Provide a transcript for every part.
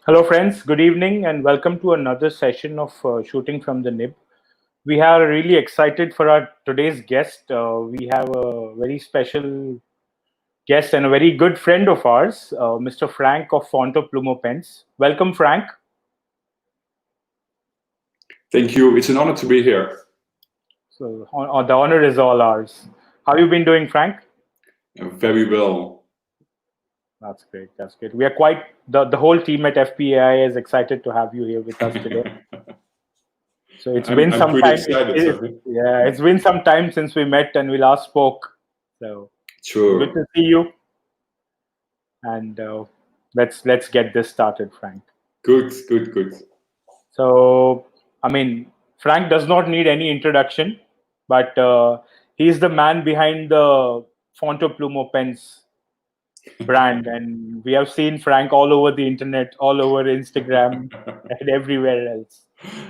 Hello, friends. Good evening, and welcome to another session of Shooting from the Nib. We are really excited for our today's guest. We have a very special guest and a very good friend of ours, Mr. Frank of Fontoplumo Pens. Welcome, Frank. Thank you. It's an honor to be here. So, the honor is all ours. How have you been doing, Frank? Very well. That's great. That's great. We are quite the whole team at FPAI is excited to have you here with us today. So it's been I'm some pretty time. excited. Yeah, it's been some time since we met and we last spoke. So Sure. good to see you. And let's get this started, Frank. Good. So I mean, Frank does not need any introduction, but he's the man behind the Fontoplumo pens brand, and we have seen Frank all over the internet, all over Instagram, and everywhere else.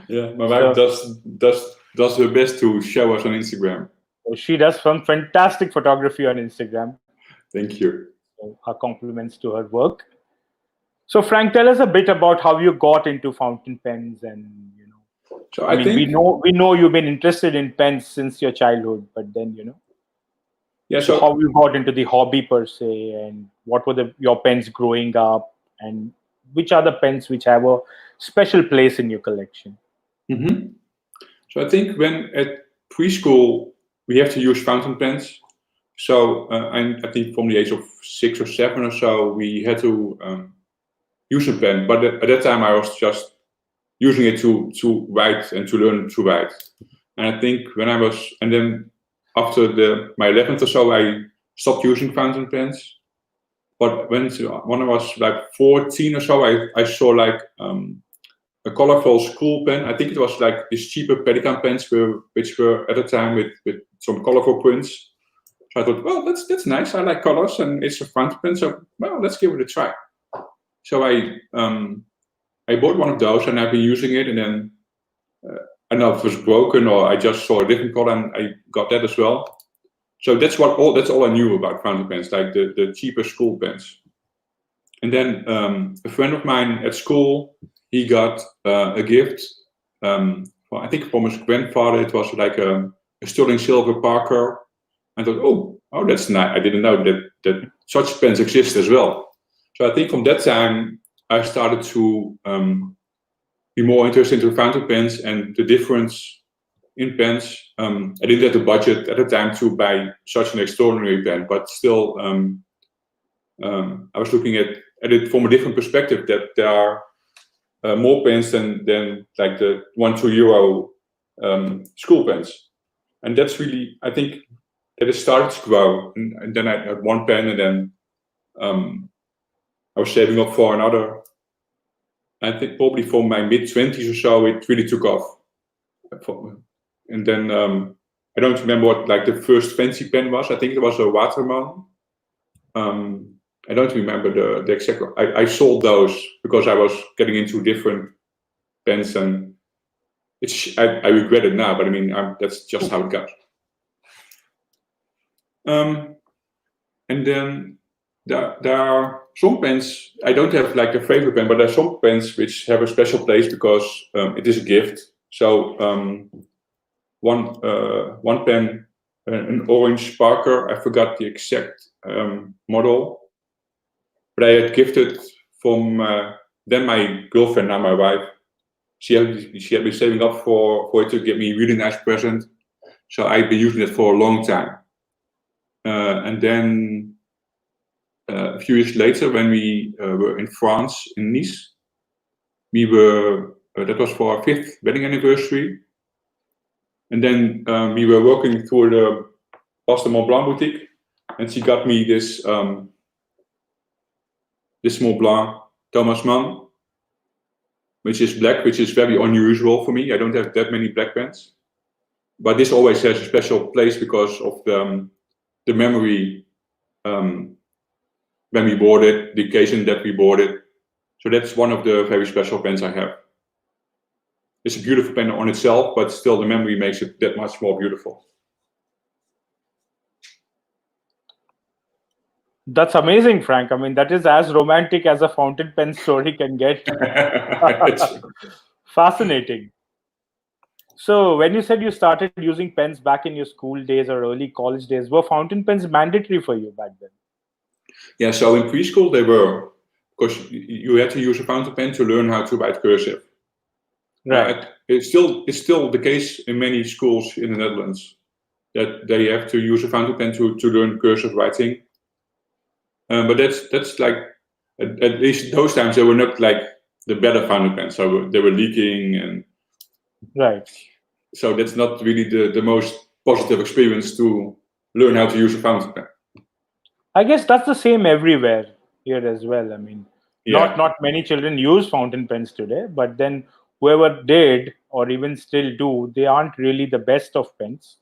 Yeah, my wife does her best to show us on Instagram. So she does some fantastic photography on Instagram. Thank you. So our compliments to her work. So Frank, tell us a bit about how you got into fountain pens, and So I mean, we know you've been interested in pens since your childhood, but then yeah. So how you got into the hobby per se, and what were your pens growing up, and which are the pens which have a special place in your collection? Mm-hmm. So I think when at preschool we have to use fountain pens. So I think from the age of 6 or 7 or so we had to use a pen. But at that time I was just using it to write and to learn to write. And I think and then after my 11th or so, I stopped using fountain pens. But when I was like 14 or so, I saw like a colorful school pen. I think it was like these cheaper Pelican pens, which were at the time with some colorful prints. So I thought, well, that's nice. I like colors, and it's a fountain pen, so well, let's give it a try. So I bought one of those, and I've been using it, and then I don't know if it was broken or I just saw a different color and I got that as well. So that's all I knew about fountain pens, like the cheaper school pens. And then a friend of mine at school, he got a gift, I think from his grandfather. It was like a sterling silver Parker. I thought, oh, that's nice. I didn't know that such pens exist as well. So I think from that time I started to be more interested in fountain pens and the difference in pens. I didn't have the budget at the time to buy such an extraordinary pen, but still I was looking at it from a different perspective, that there are more pens than like the €1-2 school pens. And that's really, I think, that it started to grow. And then I had one pen, and then I was saving up for another. I think probably from my mid-20s or so, it really took off. And then I don't remember what like the first fancy pen was. I think it was a Waterman. I don't remember the exact. I sold those because I was getting into different pens, and I regret it now. But I mean, that's just how it goes. And then there are some pens. I don't have like a favorite pen, but there are some pens which have a special place because it is a gift. So one pen, an orange Parker. I forgot the exact model, but I had gifted from then my girlfriend, now my wife. She had been saving up for it to get me a really nice present. So I've been using it for a long time. And then a few years later, when we were in France, in Nice, that was for our 5th wedding anniversary. And then we were working through the Pastor Mont Blanc boutique, and she got me this Mont Blanc Thomas Mann, which is black, which is very unusual for me. I don't have that many black pens, but this always has a special place because of the memory when we bought it, the occasion that we bought it. So that's one of the very special pens I have. It's a beautiful pen on itself, but still the memory makes it that much more beautiful. That's amazing, Frank. I mean, that is as romantic as a fountain pen story can get. Fascinating. So, when you said you started using pens back in your school days or early college days, were fountain pens mandatory for you back then? Yeah, so in preschool they were, because you had to use a fountain pen to learn how to write cursive. Right. It's still the case in many schools in the Netherlands that they have to use a fountain pen to learn cursive writing. But that's like at least those times they were not like the better fountain pens, so they were leaking, and Right. so that's not really the most positive experience to learn how to use a fountain pen. I guess that's the same everywhere here as well. I mean, Yeah. not many children use fountain pens today, but then whoever did or even still do, they aren't really the best of pens.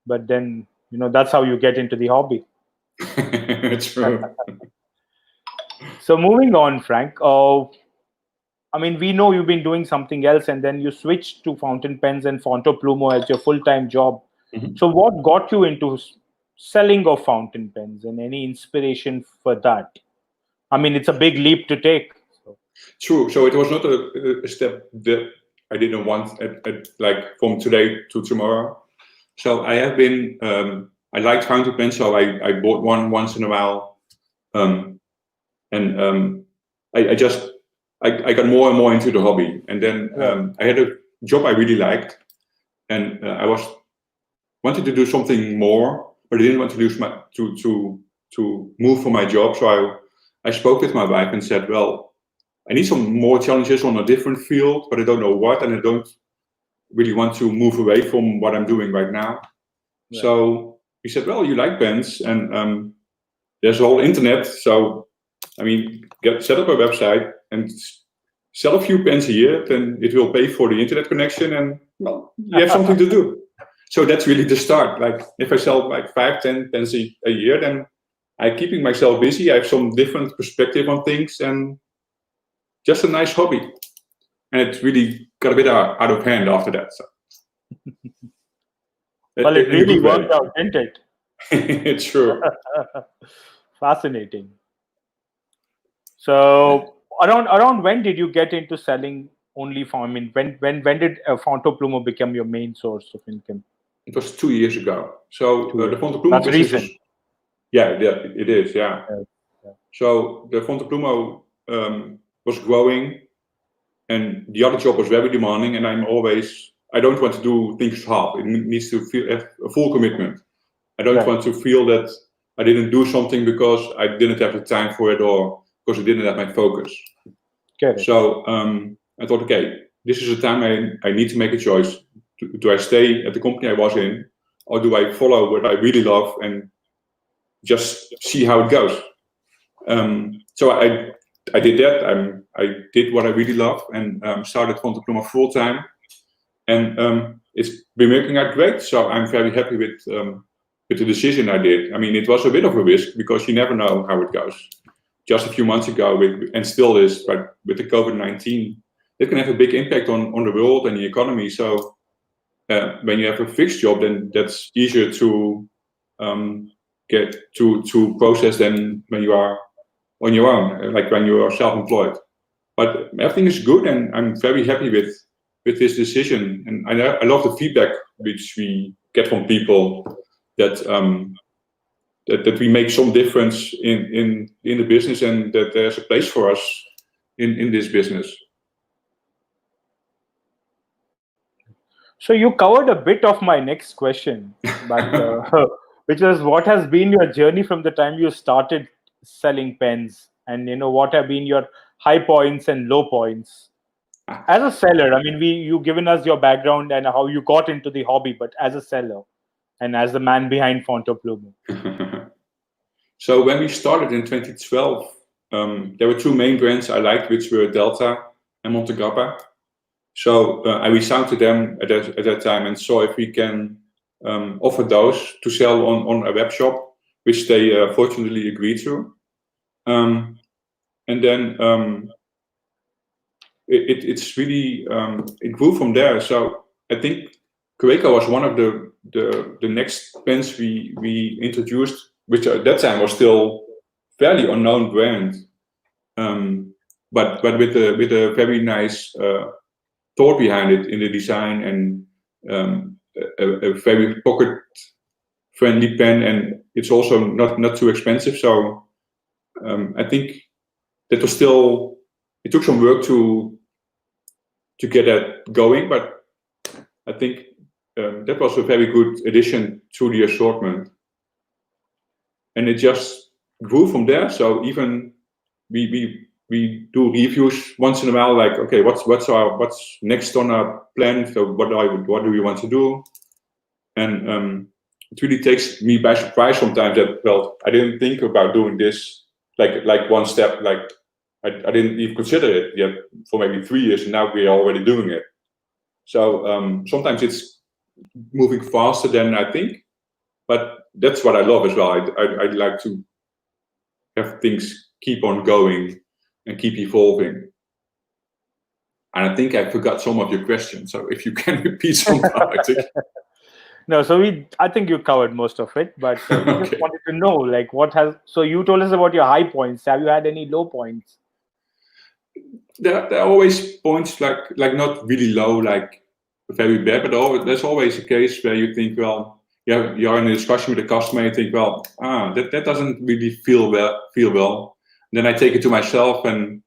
But then, that's how you get into the hobby. True. So moving on, Frank. I mean, we know you've been doing something else, and then you switched to fountain pens and Fontoplumo as your full-time job. Mhm. So, what got you into selling of fountain pens, and any inspiration for that? I mean, it's a big leap to take. So, True. So it was not a step that I didn't want at like from today to tomorrow. So I have been I liked fountain pens, so I bought one once in a while, and I just I got more and more into the hobby, and then right, I had a job I really liked, and I wanted to do something more, but I didn't want to lose my to move from my job. So I spoke with my wife and said, well, I need some more challenges on a different field, but I don't know what, and I don't really want to move away from what I'm doing right now. right. So he said, well, you like pens, and there's a whole internet. So, I mean, set up a website and sell a few pens a year, then it will pay for the internet connection, and well, you have something to do. So that's really the start. Like if I sell like 5-10 pens a year, then I'm keeping myself busy. I have some different perspective on things, and just a nice hobby. And it really got a bit out of hand after that. So. Well, it In a really good worked way. out, didn't it? It's true. Fascinating. So, around when did you get into selling only for? I mean, when did Fontoplumo become your main source of income? It was 2 years ago. So 2 years. the Fontoplumo That's business recent. was, yeah, it is, yeah. Yeah. So the Fontoplumo was growing, and the other job was very demanding, and I don't want to do things half. It needs to have a full commitment. I don't Right. want to feel that I didn't do something because I didn't have the time for it or because I didn't have my focus. Correct. So I thought, okay, this is a time I need to make a choice. Do I stay at the company I was in, or do I follow what I really love and just see how it goes? So I did that. I did what I really love and started Fontoplumo full time, and it's been working out great. So I'm very happy with the decision I did. I mean, it was a bit of a risk because you never know how it goes. Just a few months ago, and still is, but with the COVID-19, it can have a big impact on the world and the economy. So when you have a fixed job, then that's easier to get to process than when you are on your own, like when you are self-employed. But everything is good, and I'm very happy with this decision. And I love the feedback which we get from people that that we make some difference in the business, and that there's a place for us in this business. So you covered a bit of my next question, but which was what has been your journey from the time you started selling pens, and what have been your high points and low points as a seller. I mean, you given us your background and how you got into the hobby, but as a seller and as the man behind Fontoplumo. So when we started in 2012, there were two main brands I liked, which were Delta and Montegrappa. So I reached out to them at that time and saw if we can offer those to sell on a web shop, which they fortunately agreed to. And then it's really it grew from there. So I think Quaker was one of the next pens we introduced, which at that time was still fairly unknown brand, but with a very nice thought behind it in the design, and a very pocket-friendly pen, and it's also not too expensive. So I think that was still, it took some work to get that going, but I think that was a very good addition to the assortment, and it just grew from there. So even we do reviews once in a while, like, okay, what's next on our plan? So what do we want to do? And it really takes me by surprise sometimes that, well, I didn't think about doing this, like one step, like I didn't even consider it yet for maybe 3 years, and now we're already doing it. So sometimes it's moving faster than I think, but that's what I love as well. I'd like to have things keep on going and keep evolving. And I think I forgot some of your questions, so if you can repeat some, I think. No, so I think you covered most of it, but we Okay. just wanted to know, like, so you told us about your high points. Have you had any low points? There are always points like not really low, like very bad, but there's always a case where you think, well, you're in a discussion with a customer, you think, well, that doesn't really feel well. And then I take it to myself, and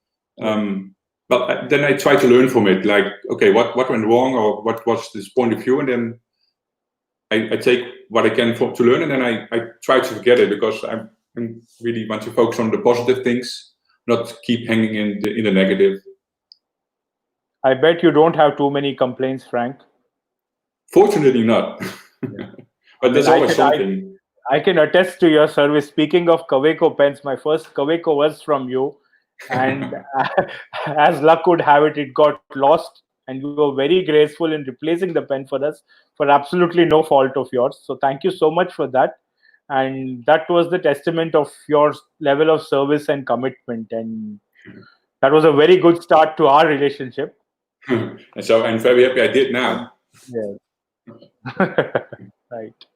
but then I try to learn from it. Like, okay, what went wrong, or what was this point of view, and then I take what I can to learn, and then I try to forget it, because I really want to focus on the positive things, not keep hanging in the negative. I bet you don't have too many complaints, Frank. Fortunately not. But there's always something. I can attest to your service. Speaking of Kaweco pens, my first Kaweco was from you, and as luck would have it, it got lost, and you were very graceful in replacing the pen for us for absolutely no fault of yours. So thank you so much for that. And that was the testament of your level of service and commitment, and that was a very good start to our relationship. And so I'm very happy I did now. Yeah. Right.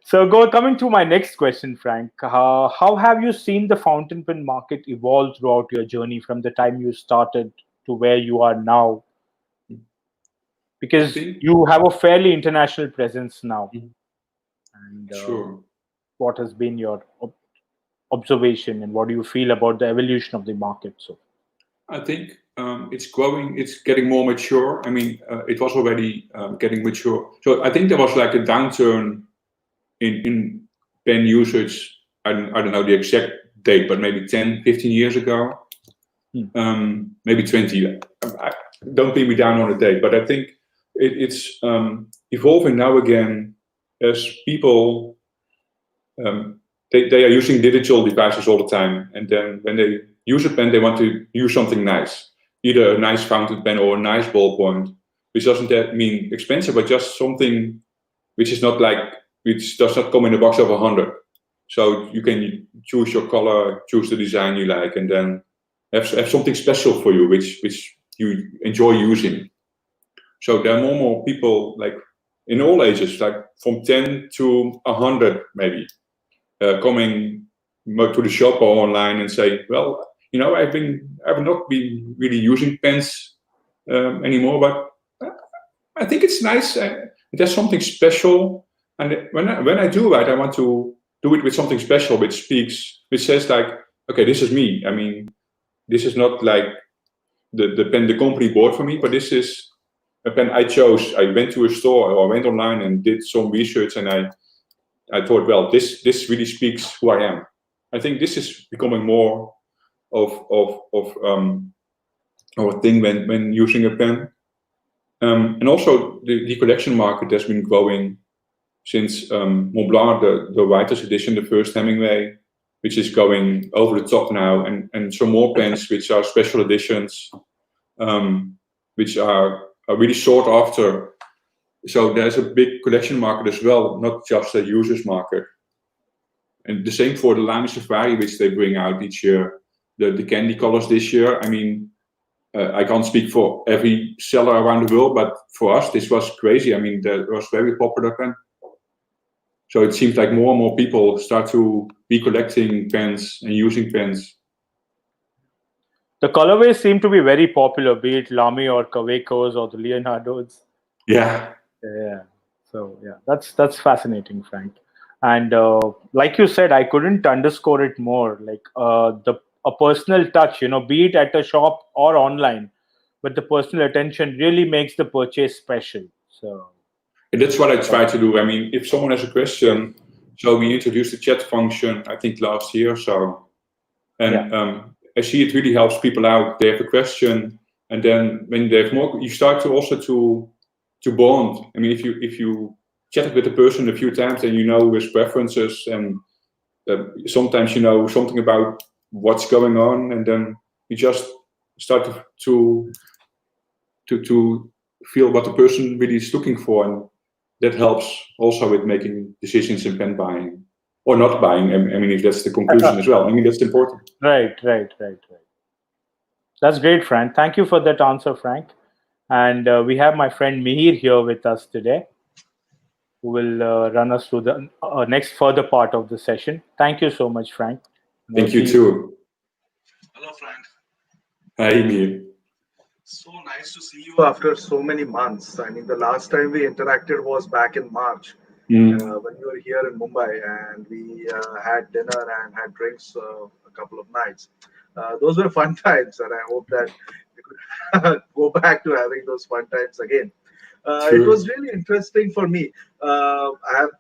So coming to my next question, Frank, how have you seen the fountain pen market evolve throughout your journey from the time you started to where you are now? Because you have a fairly international presence now. And Sure. what has been your observation, and what do you feel about the evolution of the market? So I think it's growing, it's getting more mature. I mean, it was already getting mature. So I think there was like a downturn in pen usage. I don't know the exact date, but maybe 10, 15 years ago. Maybe 20. Don't pin me down on a date, but I think it's evolving now again, as people, they are using digital devices all the time. And then when they use a pen, they want to use something nice. Either a nice fountain pen or a nice ballpoint, which doesn't mean expensive, but just something which does not come in a box of 100. So you can choose your color, choose the design you like, and then have something special for you, which you enjoy using. So there are more people, like in all ages, like from 10 to 100 maybe, coming to the shop or online and say, well, I've not been really using pens anymore, but I think it's nice. There's something special, and when I do it, I want to do it with something special, which says like, okay, this is me. I mean, this is not like the pen the company bought for me, but this is a pen I chose. I went to a store or went online and did some research, and I thought, well, this really speaks who I am. I think this is becoming more of a thing when using a pen. And also the collection market has been growing since Montblanc, the writer's edition, the first Hemingway, which is going over the top now, and some more pens which are special editions, which are really sought after. So there's a big collection market as well, not just a users market. And the same for the Lamy Safari, which they bring out each year. The candy colors this year, I mean, I can't speak for every seller around the world, but for us, this was crazy. I mean, that was very popular pen. So it seems like more and more people start to be collecting pens and using pens. The colorways seem to be very popular, be it Lamy or Kawekos or the Leonardos. Yeah. Yeah. So yeah, that's fascinating, Frank. And like you said, I couldn't underscore it more. Like the a personal touch, be it at a shop or online, but the personal attention really makes the purchase special. So And that's what I try to do. I mean, if someone has a question, so we introduced the chat function, I think last year or so. And I see it really helps people out. They have a question, and then when they have more, you start to also to bond. I mean, if you chat with the person a few times, then you know his preferences, and sometimes you know something about what's going on, and then you just start to feel what the person really is looking for, and that helps also with making decisions in pen buying or not buying. I mean, if that's the conclusion as well. I mean, that's important. Right. That's great, Frank. Thank you for that answer, Frank. And we have my friend Mihir here with us today, who will run us through the next further part of the session. Thank you so much, Frank. Thank you too. Hello, Frank. Hi, Mir. So nice to see you after so many months. I mean, the last time we interacted was back in March when you were here in Mumbai, and we had dinner and had drinks a couple of nights. Those were fun times, and I hope that we could go back to having those fun times again. It was really interesting for me. I have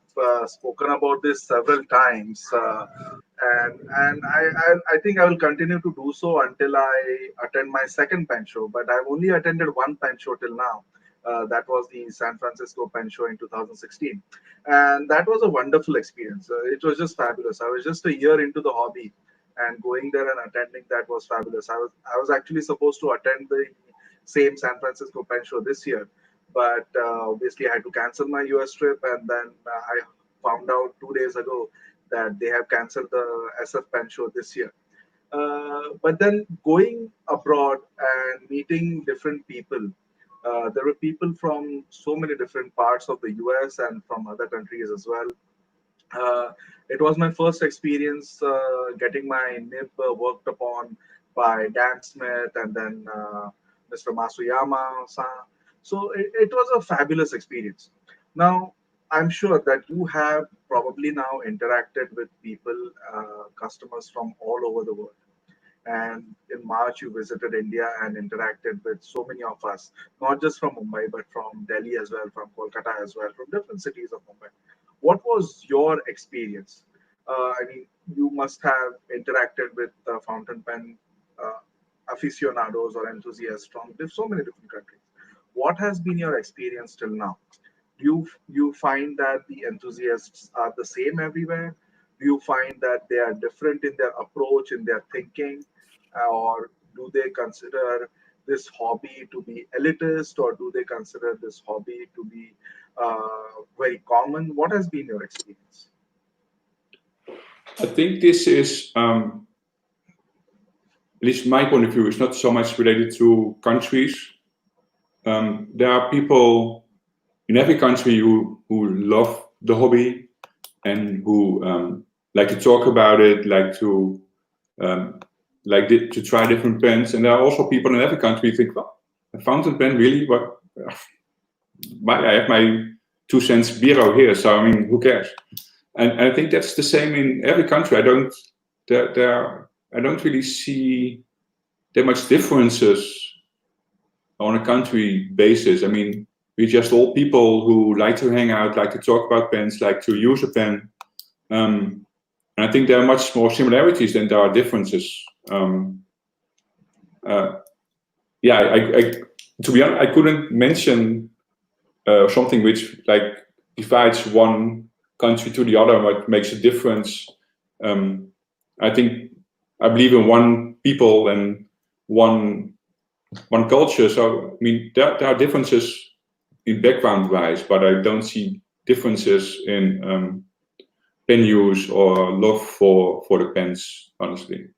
spoken about this several times, and I think I will continue to do so until I attend my second pen show. But I've only attended one pen show till now. That was the San Francisco Pen Show in 2016, and that was a wonderful experience. It was just fabulous. I was just a year into the hobby, and going there and attending that was fabulous. I was actually supposed to attend the same San Francisco Pen Show this year, but obviously I had to cancel my US trip, and then I found out 2 days ago that they have cancelled the SF Pen Show this year. But then going abroad and meeting different people, there were people from so many different parts of the US and from other countries as well. It was my first experience getting my nib worked upon by Dan Smith and then Mr. Masuyama-san. So it was a fabulous experience. Now, I'm sure that you have probably now interacted with people, customers from all over the world. And in March, you visited India and interacted with so many of us, not just from Mumbai, but from Delhi as well, from Kolkata as well, from different cities of Mumbai. What was your experience? I mean, you must have interacted with fountain pen uh, aficionados or enthusiasts from so many different countries. What has been your experience till now? Do you find that the enthusiasts are the same everywhere? Do you find that they are different in their approach, in their thinking, or do they consider this hobby to be elitist, or do they consider this hobby to be very common? What has been your experience? I think this is, at least my point of view, is not so much related to countries. There are people in every country who love the hobby and who like to talk about it, um, to try different pens. And there are also people in every country who think, well, a fountain pen, really? What? I have my 2 cents bureau here, so I mean, who cares? And I think that's the same in every country. I don't really see that much differences on a country basis. I mean, we're just all people who like to hang out, like to talk about pens, like to use a pen. And I think there are much more similarities than there are differences. Yeah, to be honest, I couldn't mention something which like divides one country to the other, what makes a difference. I believe in one people and one culture. So I mean, there are differences in background wise, but I don't see differences in pen use or love for the pens, honestly.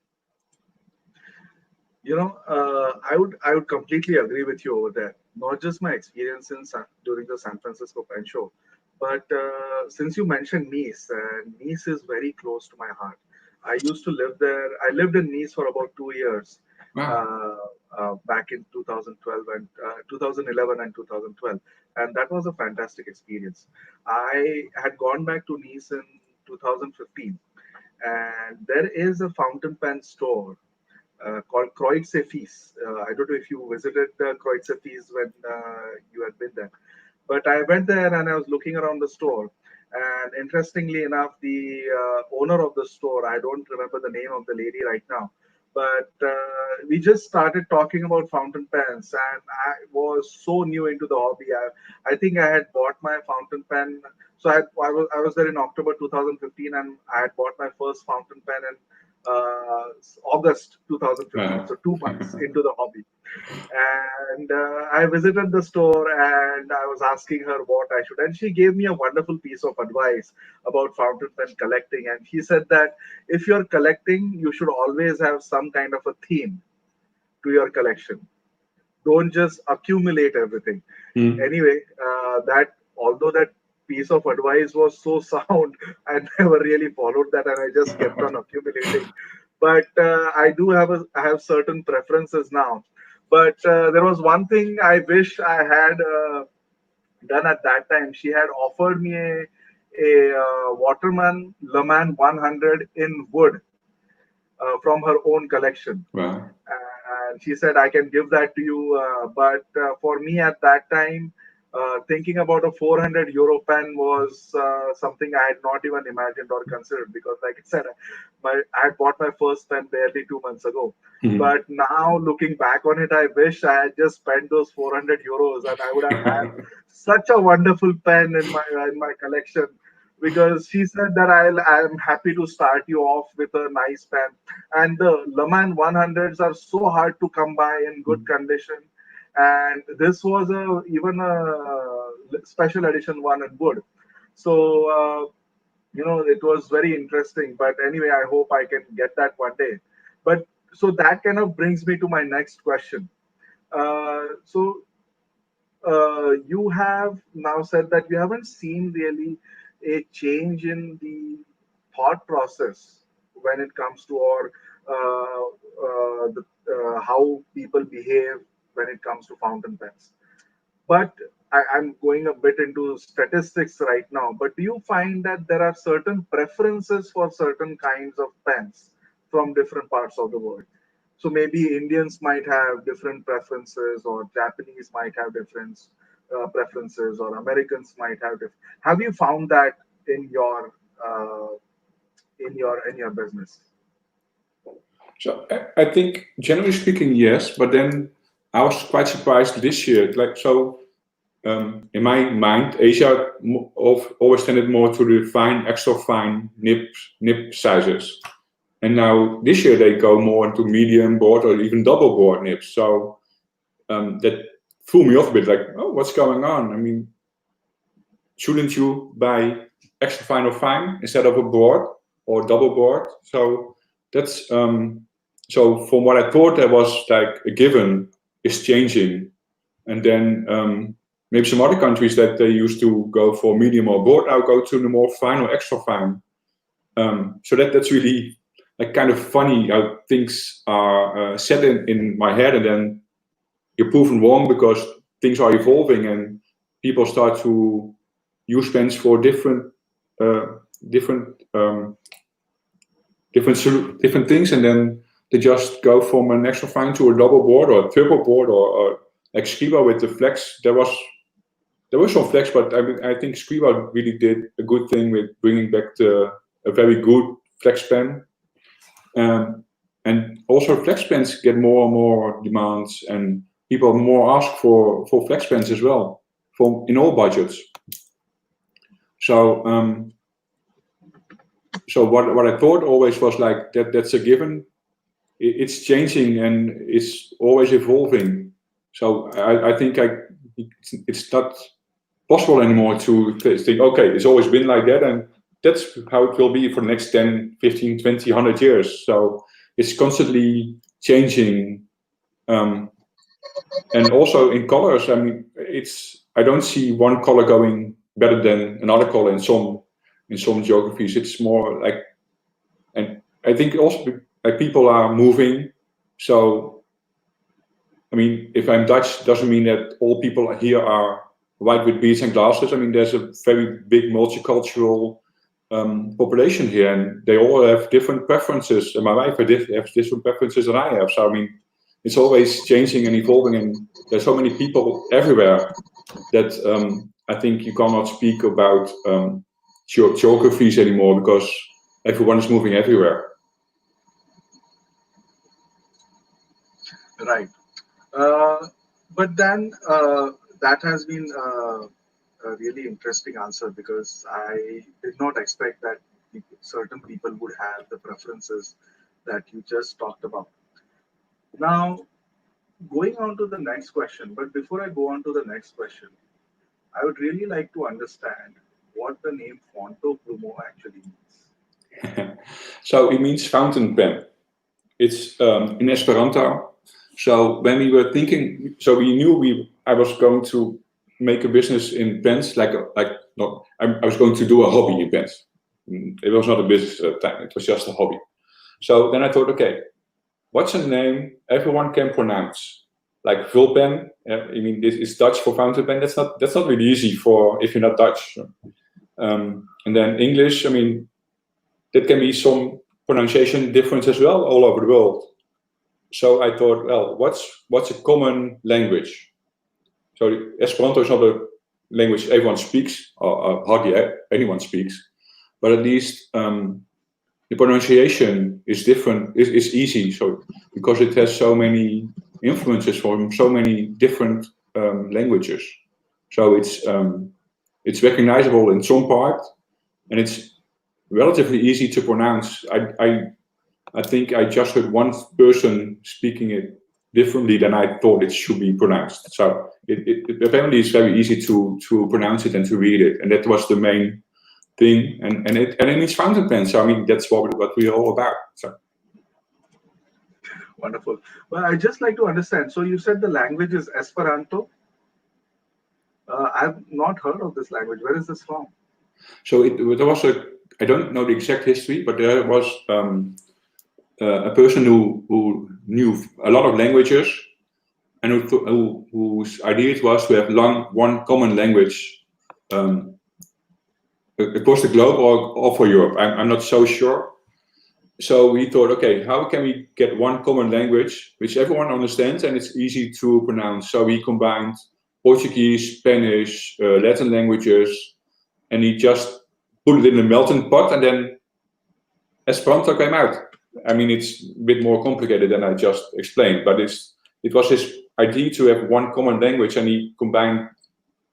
I would completely agree with you over there. Not just my experience during the San Francisco Pen Show, But since you mentioned Nice, Nice is very close to my heart. I used to live there. I lived in Nice for about 2 years Wow. back in 2012 and 2011 and 2012, and that was a fantastic experience. I had gone back to Nice in 2015, and there is a fountain pen store called Kreutze Fies. I don't know if you visited Kreutze Fies when you had been there, but I went there and I was looking around the store. And interestingly enough, the owner of the store, I don't remember the name of the lady right now, but we just started talking about fountain pens, and I was so new into the hobby. I think I had bought my fountain pen. So I was there in October 2015, and I had bought my first fountain pen in August 2015. Wow. So 2 months into the hobby, and I visited the store and I was asking her what I should, and she gave me a wonderful piece of advice about fountain pen collecting. And she said that if you're collecting, you should always have some kind of a theme to your collection. Don't just accumulate everything. Mm. Anyway, that although that piece of advice was so sound, I never really followed that, and I just kept on accumulating. But I have certain preferences now. But there was one thing I wish I had done at that time. She had offered me a Waterman Le Mans 100 in wood from her own collection, Wow. and she said I can give that to you. But for me at that time, thinking about a 400 euro pen was something I had not even imagined or considered, because, like I said, I had bought my first pen barely 2 months ago. Mm. But now looking back on it, I wish I had just spent those 400 euros, and I would have had such a wonderful pen in my collection. Because she said that I'm happy to start you off with a nice pen, and the Le Mans 100s are so hard to come by in good condition. And this was even a special edition one in wood. So it was very interesting. But anyway, I hope I can get that one day. But so that kind of brings me to my next question. You have now said that you haven't seen really a change in the thought process when it comes to, or how people behave when it comes to fountain pens. But I'm going a bit into statistics right now. But do you find that there are certain preferences for certain kinds of pens from different parts of the world? So maybe Indians might have different preferences, or Japanese might have different preferences, or Americans might have different. Have you found that in your in your business? So I think, generally speaking, yes. But then I was quite surprised this year. Like so, in my mind, Asia always tended more to the fine, extra fine nib sizes, and now this year they go more into medium board or even double board nibs. So that threw me off a bit. Like, oh, what's going on? I mean, shouldn't you buy extra fine or fine instead of a board or double board? So that's so from what I thought that was like a given is changing, and then maybe some other countries that they used to go for medium or board now go to the more fine or extra fine. So that's really like kind of funny how things are set in my head, and then you're proven wrong because things are evolving and people start to use pens for different different things, and then they just go from an extra fine to a double board or a triple board, or like Scriba with the flex. There was some flex, but I think Scriba really did a good thing with bringing back a very good flex pen. And also flex pens get more and more demands, and people more ask for flex pens as well, in all budgets. So so what I thought always was like that's a given. It's changing and it's always evolving. So I think it's not possible anymore to think, okay, it's always been like that, and that's how it will be for the next 10, 15, 20, 100 years. So it's constantly changing. And also in colors, I mean, I don't see one color going better than another color in some geographies. It's more like, and I think also like people are moving. So, I mean, if I'm Dutch, doesn't mean that all people here are white with beards and glasses. I mean, there's a very big multicultural population here, and they all have different preferences. And my wife has different preferences than I have. So, I mean, it's always changing and evolving, and there's so many people everywhere that I think you cannot speak about geographies anymore because everyone is moving everywhere. Right. But then that has been a really interesting answer, because I did not expect that certain people would have the preferences that you just talked about. Now, going on to the next question, but before I go on to the next question, I would really like to understand what the name Fontoplumo actually means. So it means fountain pen. It's in Esperanto. So when we were thinking, so we knew I was going to make a business in pens, I was going to do a hobby in pens. It was not a business at the time, it was just a hobby. So then I thought, okay, what's a name everyone can pronounce? Like vulpen, I mean, this is Dutch for fountain pen. That's not really easy for if you're not Dutch. And then English, I mean, that can be some pronunciation difference as well all over the world. So I thought, well, what's a common language? So Esperanto is not a language everyone speaks, or hardly anyone speaks, but at least the pronunciation is different. It's easy, so because it has so many influences from so many different languages. So it's recognizable in some part, and it's relatively easy to pronounce. I think I just heard one person speaking it differently than I thought it should be pronounced. So it apparently is very easy to pronounce it and to read it, and that was the main thing. And it means fountain pen. So I mean, that's what we're all about. So. Wonderful. Well, I'd just like to understand. So you said the language is Esperanto. I've not heard of this language. Where is this from? So there was I don't know the exact history, but there was a person who knew a lot of languages, and whose idea it was to have one common language across the globe or for Europe. I'm not so sure. So we thought, okay, how can we get one common language which everyone understands and it's easy to pronounce? So we combined Portuguese, Spanish, Latin languages, and he just put it in a melting pot, and then Esperanto came out. I mean, it's a bit more complicated than I just explained, but it was his idea to have one common language, and he combined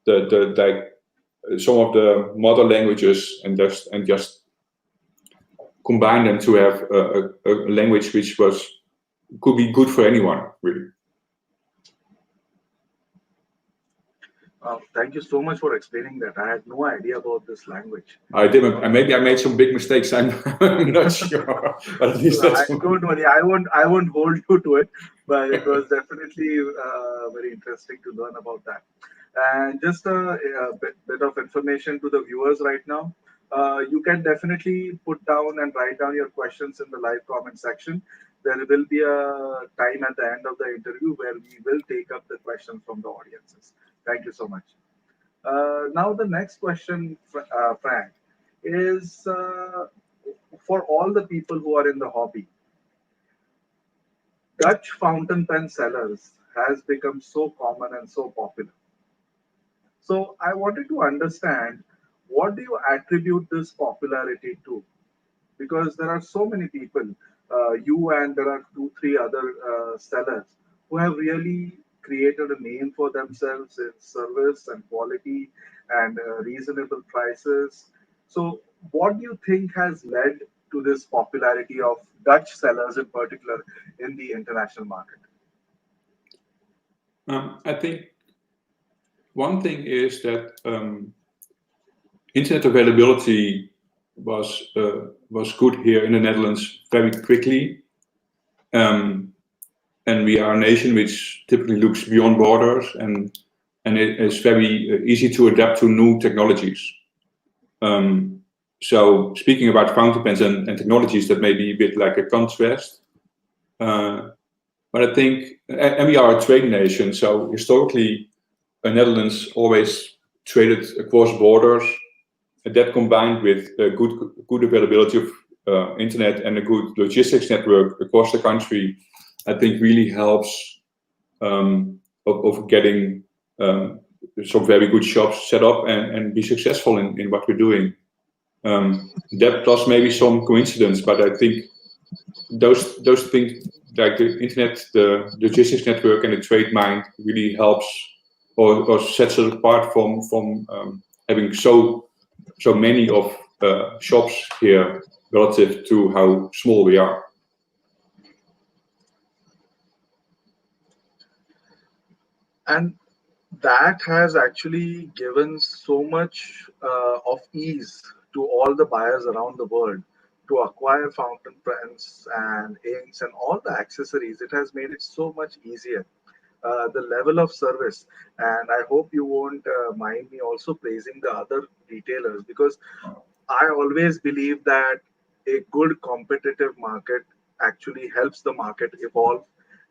some of the mother languages and just combine them to have a language which could be good for anyone, really. Thank you so much for explaining that. I had no idea about this language. I didn't. Maybe I made some big mistakes. I'm not sure. But at least that's don't worry. I won't hold you to it. But it was definitely very interesting to learn about that. And just a bit of information to the viewers right now. You can definitely put down and write down your questions in the live comment section. There will be a time at the end of the interview where we will take up the questions from the audiences. Thank you so much. Now the next question, Frank, is for all the people who are in the hobby. Dutch fountain pen sellers has become so common and so popular. So I wanted to understand, what do you attribute this popularity to? Because there are so many people, you and there are 2-3 other sellers who have really created a name for themselves in service and quality and reasonable prices. So what do you think has led to this popularity of Dutch sellers in particular in the international market? I think one thing is that internet availability was good here in the Netherlands very quickly, and we are a nation which typically looks beyond borders, and and it is very easy to adapt to new technologies. So speaking about fountain pens and technologies, that may be a bit like a contrast. But I think, and we are a trade nation, so historically, Netherlands always traded across borders. And that combined with good availability of internet and a good logistics network across the country, I think really helps of getting some very good shops set up and be successful in what we're doing. That plus maybe some coincidence, but I think those things like the internet, the logistics network, and the trade mind really helps or sets us apart from having so many of shops here relative to how small we are. And that has actually given so much of ease to all the buyers around the world to acquire fountain pens and inks and all the accessories. It has made it so much easier. The level of service, and I hope you won't mind me also praising the other retailers, because I always believe that a good competitive market actually helps the market evolve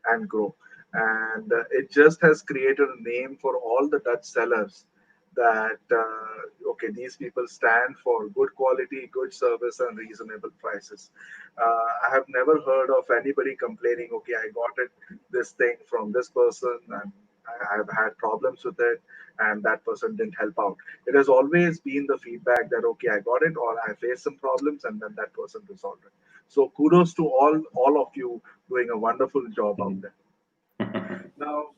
and grow. And it just has created a name for all the Dutch sellers that, okay, these people stand for good quality, good service, and reasonable prices. I have never heard of anybody complaining, okay, I got this thing from this person and I've had problems with it and that person didn't help out. It has always been the feedback that, okay, I got it, or I faced some problems and then that person resolved it. So kudos to all of you doing a wonderful job out there. Now,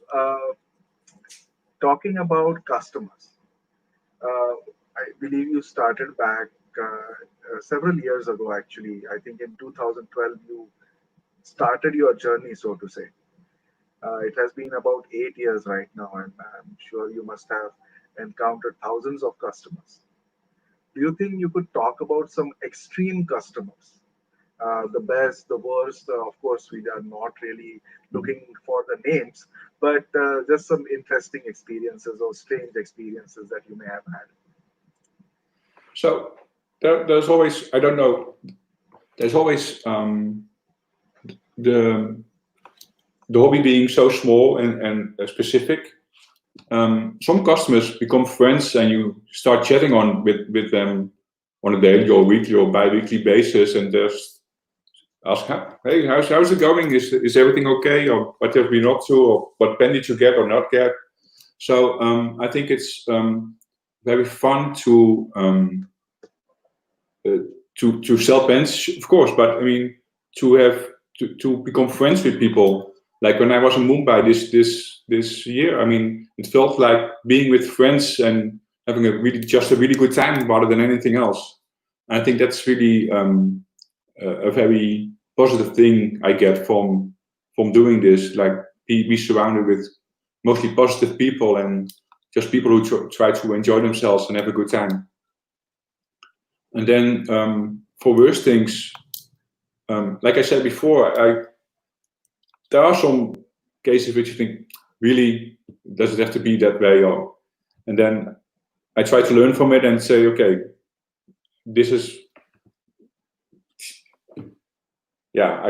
talking about customers, I believe you started back several years ago, actually. I think in 2012, you started your journey, so to say. It has been about 8 years right now, and I'm sure you must have encountered thousands of customers. Do you think you could talk about some extreme customers? The best, the worst, of course, we are not really looking for the names, but just some interesting experiences or strange experiences that you may have had. So there's always, I don't know, there's always the hobby being so small and specific. Some customers become friends and you start chatting with them on a daily or weekly or bi-weekly basis, and just ask, hey, how's it going? Is everything okay? Or what have you been up to? Or what pen did you get or not get? So I think it's very fun to sell pens, of course, but I mean to become friends with people. Like when I was in Mumbai this year, I mean, it felt like being with friends and having a really good time rather than anything else. And I think that's really a very positive thing I get from doing this. Like be surrounded with mostly positive people and just people who try to enjoy themselves and have a good time. And then for worse things, like I said before, there are some cases which you think, really, does it have to be that way? And then I try to learn from it and say, okay, this is, yeah,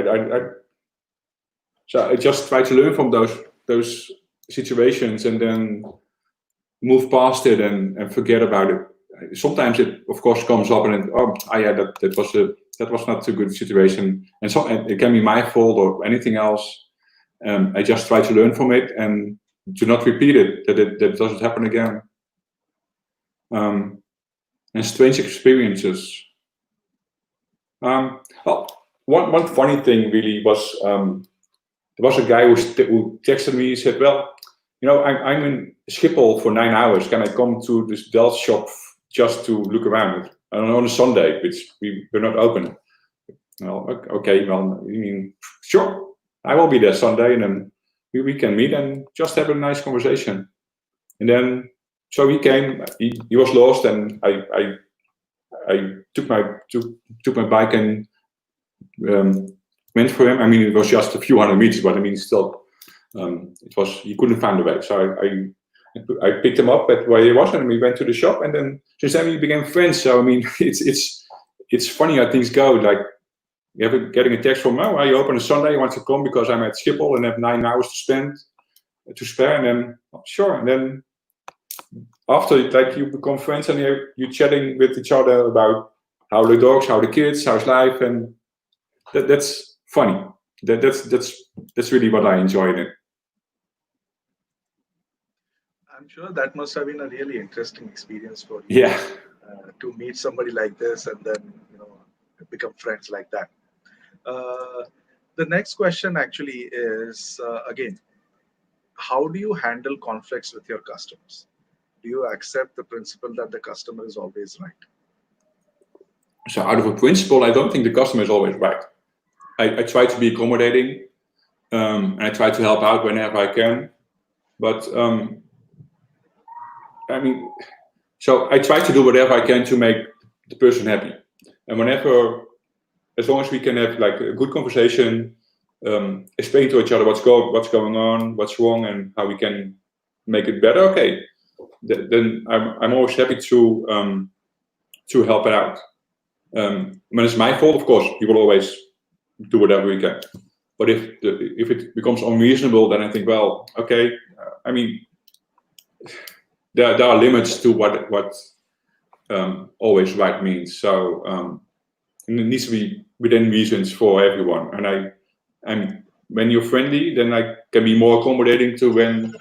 so I just try to learn from those situations and then move past it and forget about it. Sometimes it, of course, comes up and that was not a good situation, and so it can be my fault or anything else. I just try to learn from it and to not repeat it, that it doesn't happen again. And strange experiences. Well, one funny thing really was there was a guy who texted me. He said, "Well, you know, I'm in Schiphol for 9 hours. Can I come to this Dell shop just to look around on a Sunday, which we're not open?" Well, okay, well, you mean, sure, I will be there Sunday, and then we can meet and just have a nice conversation. And then, so he came. He was lost, and I took my bike and went for him. I mean, it was just a few hundred meters, but I mean, still, it was, he couldn't find the way. So I picked him up at where he was, and we went to the shop, and then since then we became friends. So I mean, it's funny how things go. Like getting a text from, oh, you open on Sunday, you want to come because I'm at Schiphol and have 9 hours to spare, and then sure, and then after like you become friends and you're chatting with each other about how the dogs, how the kids, how's life, and that's funny. That's really what I enjoy in it. I'm sure that must have been a really interesting experience for you. Yeah. To meet somebody like this and then become friends like that. The next question actually is again, how do you handle conflicts with your customers? Do you accept the principle that the customer is always right? So out of a principle, I don't think the customer is always right. I try to be accommodating, and I try to help out whenever I can. But I mean, so I try to do whatever I can to make the person happy. And as long as we can have like a good conversation, explain to each other what's going on, what's wrong, and how we can make it better. Okay, then I'm always happy to help it out. When it's my fault, of course, we will always do whatever we can. But if it becomes unreasonable, then I think, well, okay. I mean, there are limits to what always right means. So and it needs to be within reasons for everyone. And when you're friendly, then I can be more accommodating to when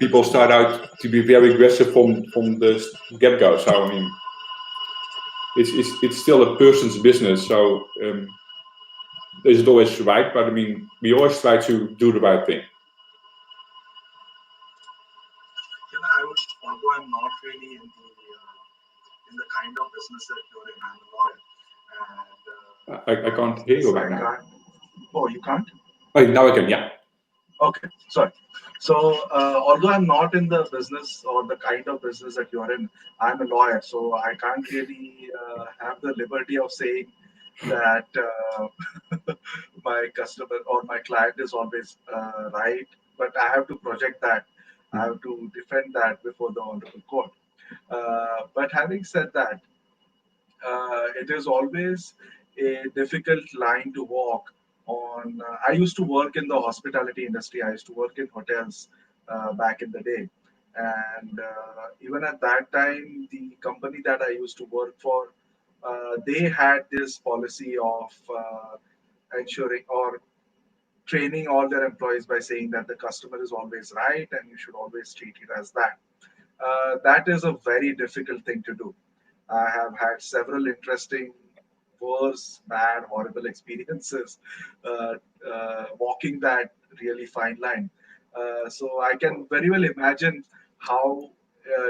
people start out to be very aggressive from the get-go. So I mean, it's still a person's business. So is it always right? But I mean, we always try to do the right thing. Although I'm not really in the kind of business that you're in, I'm a lawyer. And I can't hear you right now. Oh, you can't? Oh, now I can. Yeah. Okay, sorry. So, although I'm not in the business or the kind of business that you're in, I'm a lawyer, so I can't really have the liberty of saying that my customer or my client is always right. But I have to project that. I have to defend that before the honorable court. But having said that, it is always a difficult line to walk on. I used to work in the hospitality industry. I used to work in hotels back in the day. And even at that time, the company that I used to work for, they had this policy of ensuring or training all their employees by saying that the customer is always right and you should always treat it as that. That is a very difficult thing to do. I have had several interesting, worse, bad, horrible experiences walking that really fine line. So I can very well imagine how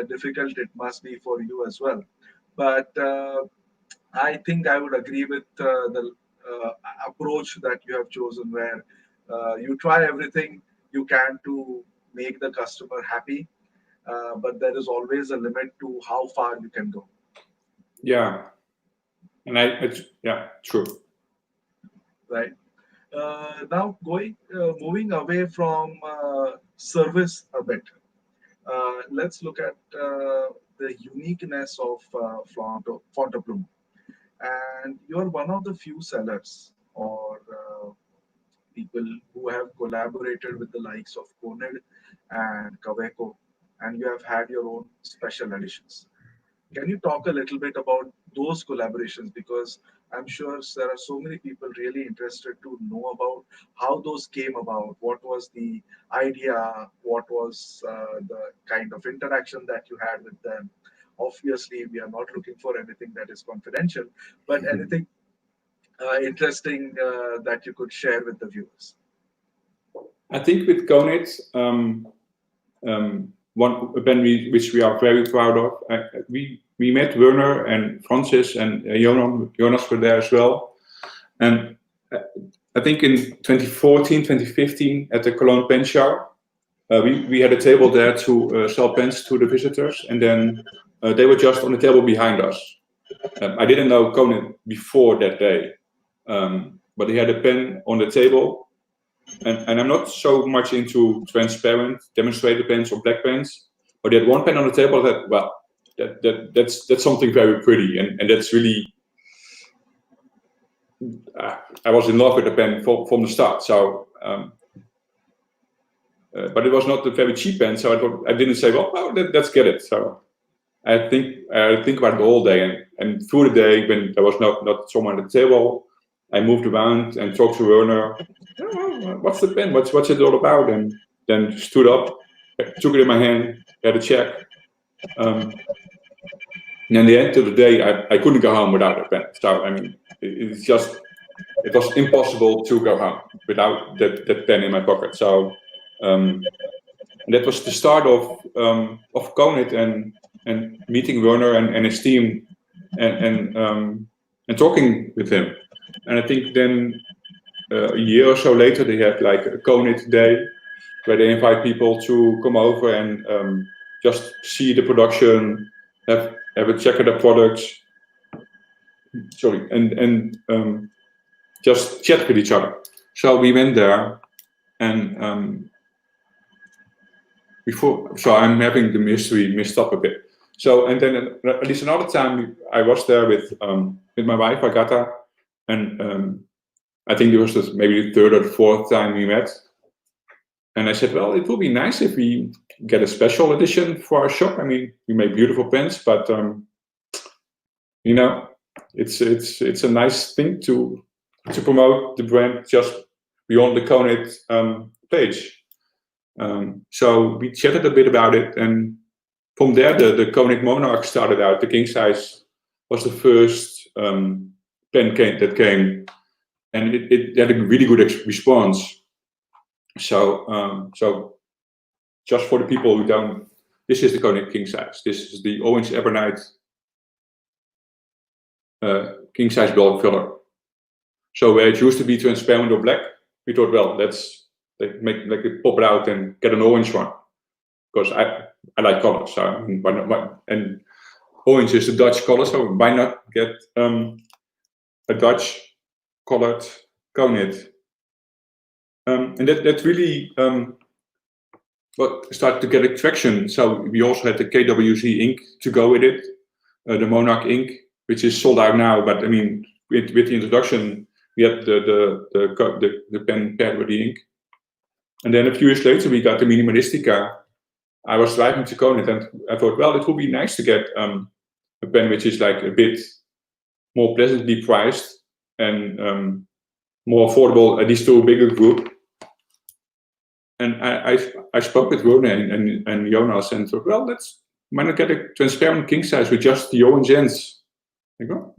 difficult it must be for you as well. But I think I would agree with the approach that you have chosen, where you try everything you can to make the customer happy, but there is always a limit to how far you can go. Yeah, and true. Right. Now moving away from service a bit, let's look at the uniqueness of Fontoplumo. And you're one of the few sellers or people who have collaborated with the likes of Coned and Kaweco, and you have had your own special editions. Can you talk a little bit about those collaborations? Because I'm sure there are so many people really interested to know about how those came about. What was the idea? What was the kind of interaction that you had with them? Obviously, we are not looking for anything that is confidential, but anything interesting that you could share with the viewers. I think with Coned, one event which we are very proud of, we met Werner and Francis and Jonas were there as well. And I think in 2014, 2015 at the Cologne Pen Show, we had a table there to sell pens to the visitors, and then they were just on the table behind us. I didn't know Coned before that day, but he had a pen on the table. And I'm not so much into transparent demonstrator pens or black pens, But he had one pen on the table that, well, that's something very pretty, and that's really. I was in love with the pen from the start. So, but it was not a very cheap pen, so I didn't say, well, let's get it. So I think about it all day, and through the day when there was not someone at the table, I moved around and talked to Werner. What's the pen? What's it all about? And then stood up, took it in my hand, had a check. And at the end of the day, I couldn't go home without a pen. So I mean, it was impossible to go home without that pen in my pocket. So and that was the start of Konit and meeting Werner and his team and talking with him. And I think then a year or so later they had like a Konit day where they invite people to come over and just see the production, have a check of the products. Sorry, and just chat with each other. So we went there, and so I'm having the mystery mixed up a bit. So and then at least another time I was there with my wife Agatha, and I think it was maybe the third or the fourth time we met. And I said, well, it would be nice if we get a special edition for our shop. I mean, we make beautiful pens, but you know, it's a nice thing to promote the brand just beyond the Konit page. So we chatted a bit about it, and from there the Konit Monarch started out. The king size was the first pen that came, and it had a really good response. So just for the people who don't, this is the Konit king size. This is the orange ebonite king size bulk filler. So where it used to be transparent or black, we thought, well, let's make it pop it out and get an orange one, because I like colors. So I mean, and orange is the Dutch color, so why not get a Dutch colored Konit? And that really started to get traction. So we also had the KWZ ink to go with it, the Monarch ink, which is sold out now. But I mean, with the introduction, we had the pen paired with the ink. And then a few years later, we got the Minimalistica. I was driving to Konit, and I thought, well, it would be nice to get a pen which is like a bit more pleasantly priced and more affordable, at least to a bigger group. And I spoke with Werner and Jonas and thought, well, why not get a transparent king size with just the orange ends? I go,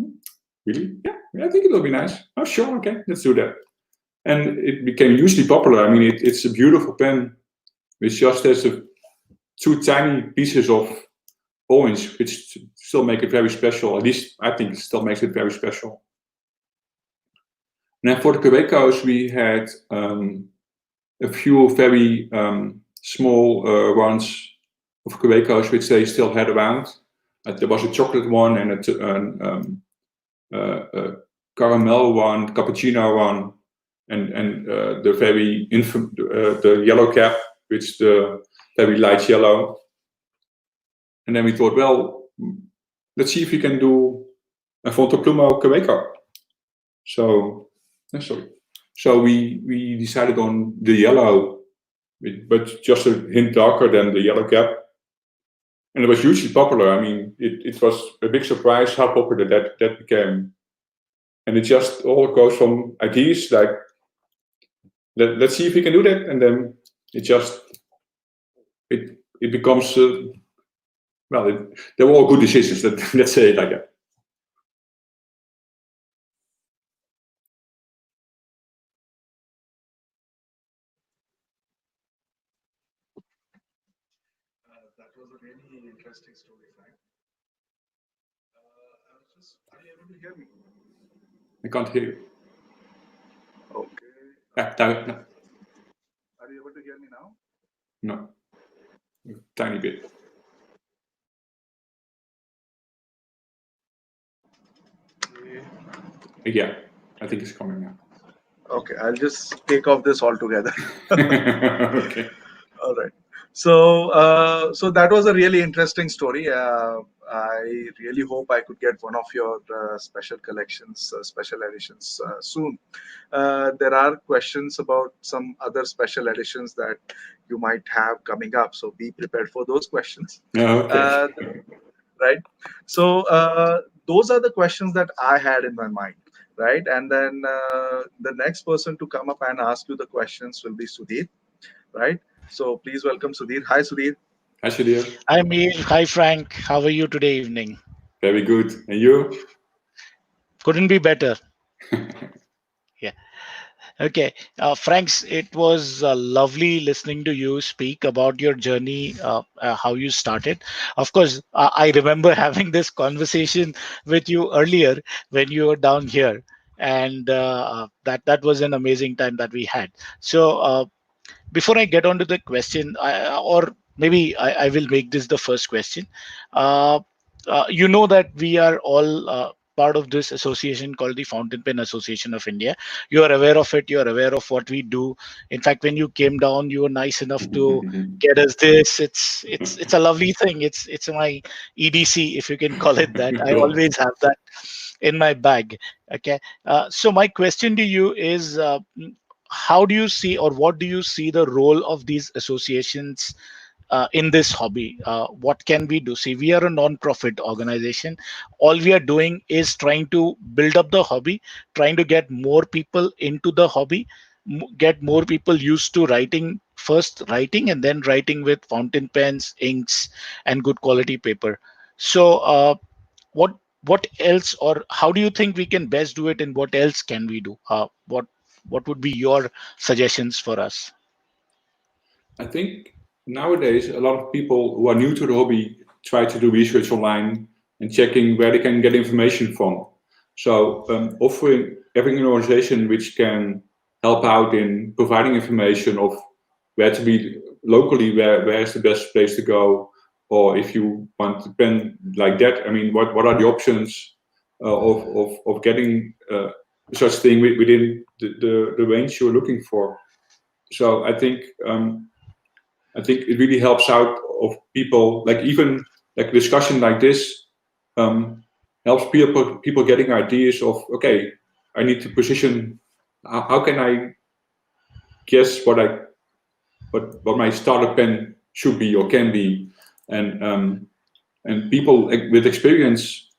really? Yeah, I think it will be nice. Oh, sure, okay, let's do that. And it became hugely popular. I mean, it's a beautiful pen, which just has two tiny pieces of orange, which still make it very special. At least I think it still makes it very special. And then for the Quebecos, we had a few very small ones of Quebecos, which they still had around. There was a chocolate one and a caramel one, cappuccino one, and the very the yellow cap, which the very light yellow. And then we thought, well, let's see if we can do a Fontoplumo Quebeco. So we decided on the yellow, but just a hint darker than the yellow cap. And it was hugely popular. I mean, it was a big surprise how popular that became. And it just all goes from ideas like, let's see if we can do that, and then it becomes, well, they were all good decisions, let's say it like that. That was a really interesting story, Frank. Are you able to hear me? I can't hear you. Okay. No. Are you able to hear me now? No. A tiny bit. Yeah, I think it's coming now. Okay, I'll just take off this altogether. Okay. All right. So that was a really interesting story. I really hope I could get one of your special collections, special editions soon. There are questions about some other special editions that you might have coming up, so be prepared for those questions. Okay. Right? So those are the questions that I had in my mind. Right, and then the next person to come up and ask you the questions will be Sudhir. Right, so please welcome Sudhir. Hi, Sudhir. Hi, Sudhir. Hi, Mir. Hi, Frank. How are you today evening? Very good. And you? Couldn't be better. Yeah. Okay. Franks, it was lovely listening to you speak about your journey, how you started. Of course, I remember having this conversation with you earlier when you were down here. And that was an amazing time that we had. So before I get on to the question, or maybe I will make this the first question. Uh, you know that we are all part of this association called the Fountain Pen Association of India. You are aware of it. You are aware of what we do. In fact, when you came down, you were nice enough to get us this. It's a lovely thing. It's my EDC, if you can call it that. I Cool. always have that in my bag. Okay. So my question to you is, how do you see, or what do you see the role of these associations in this hobby? What can we do? See, we are a non-profit organization. All we are doing is trying to build up the hobby, trying to get more people into the hobby, get more people used to writing, first writing and then writing with fountain pens, inks, and good quality paper. So what what else, or how do you think we can best do it, and what else can we do? What would be your suggestions for us? I think nowadays a lot of people who are new to the hobby try to do research online and checking where they can get information from. So having an organization which can help out in providing information of where to be locally, where is the best place to go, or if you want a pen like that, I mean, what are the options of getting such thing within the range you're looking for? So I think it really helps out of people, like even like a discussion like this helps people getting ideas of, okay, I need to position, how can I guess what my starter pen should be or can be, and people with experience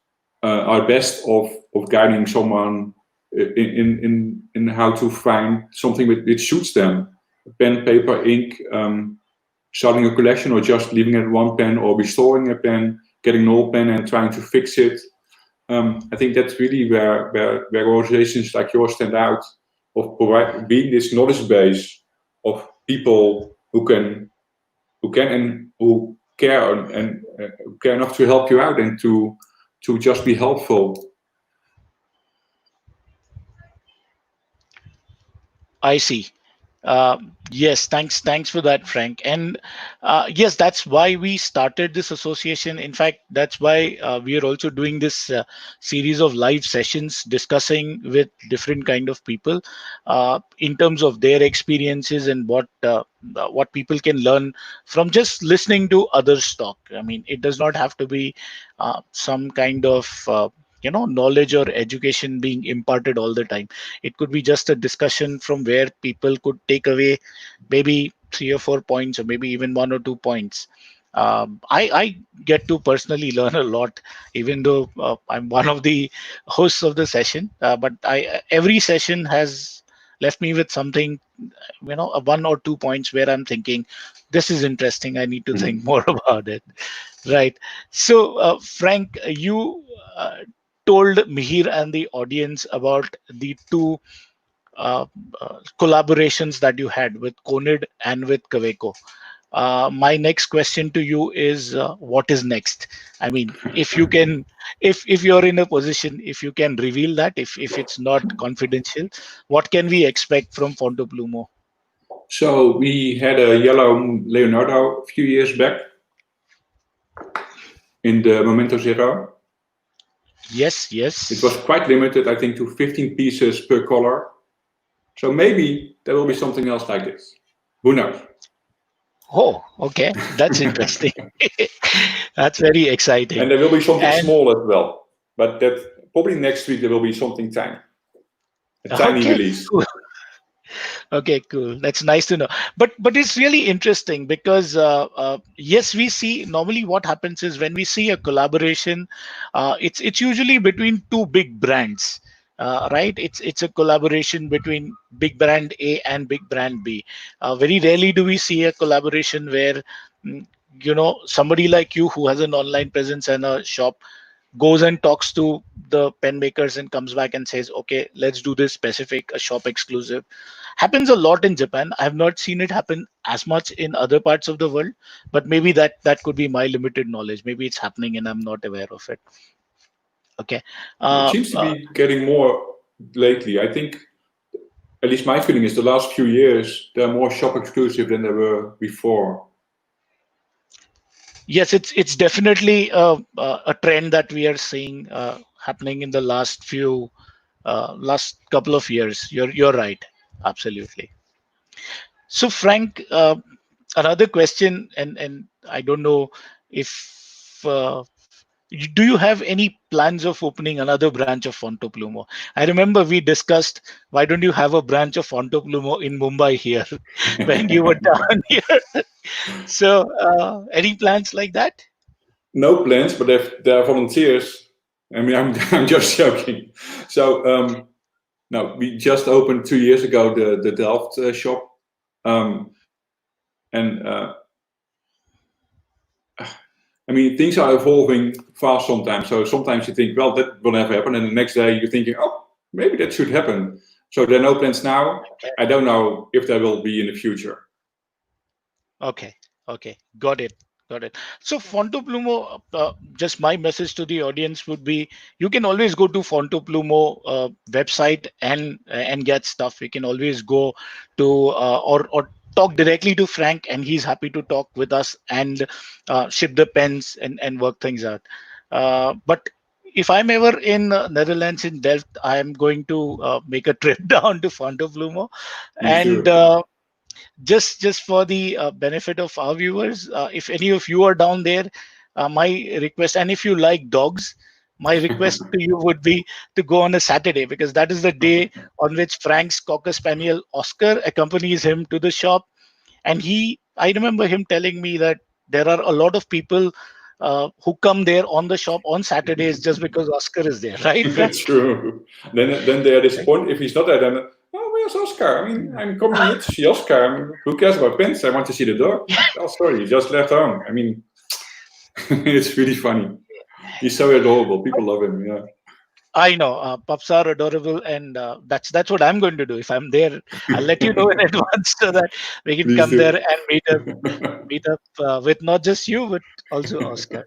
are best of guiding someone in how to find something which suits them, pen, paper, ink, starting a collection, or just leaving it at one pen, or restoring a pen, getting an old pen and trying to fix it. I think that's really where organizations like yours stand out, of being this knowledge base of people who care and care enough to help you out and to just be helpful. I see. Yes, thanks for that, Frank. And yes, that's why we started this association. In fact, that's why we are also doing this series of live sessions discussing with different kind of people in terms of their experiences and what people can learn from just listening to others talk. I mean, it does not have to be some kind of knowledge or education being imparted all the time. It could be just a discussion from where people could take away maybe 3 or 4 points, or maybe even 1 or 2 points. I get to personally learn a lot, even though I'm one of the hosts of the session. But I every session has left me with something, 1 or 2 points where I'm thinking, this is interesting. I need to think more about it. Right. So, Frank, you told Mihir and the audience about the two uh, collaborations that you had with Conid and with Kaweco. My next question to you is, what is next? I mean, if you can, if you're in a position, if you can reveal that, if it's not confidential, what can we expect from Fontoplumo? So we had a yellow Leonardo a few years back in the Momento Zero. Yes, yes. It was quite limited, I think, to 15 pieces per color. So maybe there will be something else like this. Who knows? Oh, okay. That's interesting. That's very exciting. And there will be something And small as well. But that probably next week there will be something tiny. A tiny okay, release. cool. Okay, cool. That's nice to know. But it's really interesting because yes, we see normally what happens is when we see a collaboration, it's usually between two big brands, right? It's a collaboration between big brand A and big brand B. Very rarely do we see a collaboration where mm, somebody like you who has an online presence and a shop goes and talks to the pen makers and comes back and says, okay, let's do this specific, a shop exclusive. Happens a lot in Japan. I have not seen it happen as much in other parts of the world, but maybe that could be my limited knowledge. Maybe it's happening and I'm not aware of it. Okay. It uh, seems to uh, be getting more lately. I think, at least my feeling is, the last few years there are more shop exclusive than there were before. yes, it's definitely a trend that we are seeing happening in the last couple of years. You're right, absolutely. So, Frank, another question, and I don't know if do you have any plans of opening another branch of Fontoplumo? I remember we discussed why don't you have a branch of Fontoplumo in Mumbai here when you were down here. So, any plans like that? No plans, but if there are volunteers. I mean, I'm just joking. So no, we just opened 2 years ago the Delft shop, and I mean, things are evolving fast sometimes. So sometimes you think, well, that will never happen, and the next day you're thinking, oh, maybe that should happen. So there are no plans now. I don't know if there will be in the future. Okay, okay, got it, got it. So Fontoplumo, just my message to the audience would be: you can always go to Fontoplumo website and get stuff. You can always go to or talk directly to Frank, and he's happy to talk with us and ship the pens and work things out. But if I'm ever in Netherlands in Delft, I am going to make a trip down to Fontoplumo, Me and too. just for the benefit of our viewers, if any of you are down there, my request, and if you like dogs, my request to you would be to go on a Saturday, because that is the day on which Frank's Cocker Spaniel Oscar accompanies him to the shop. And I remember him telling me that there are a lot of people who come there on the shop on Saturdays just because Oscar is there, right, Frank? True. Then they are disappointed if he's not there. Then, oh, where's Oscar? I mean, I'm coming here to see Oscar. I mean, who cares about pens? I want to see the dog. Oh, sorry, you just left home. I mean, it's really funny. He's so adorable. People love him. Yeah. I know pups are adorable, and that's what I'm going to do. If I'm there, I'll let you know in advance so that we can Please come there do. and meet up with not just you but also Oscar.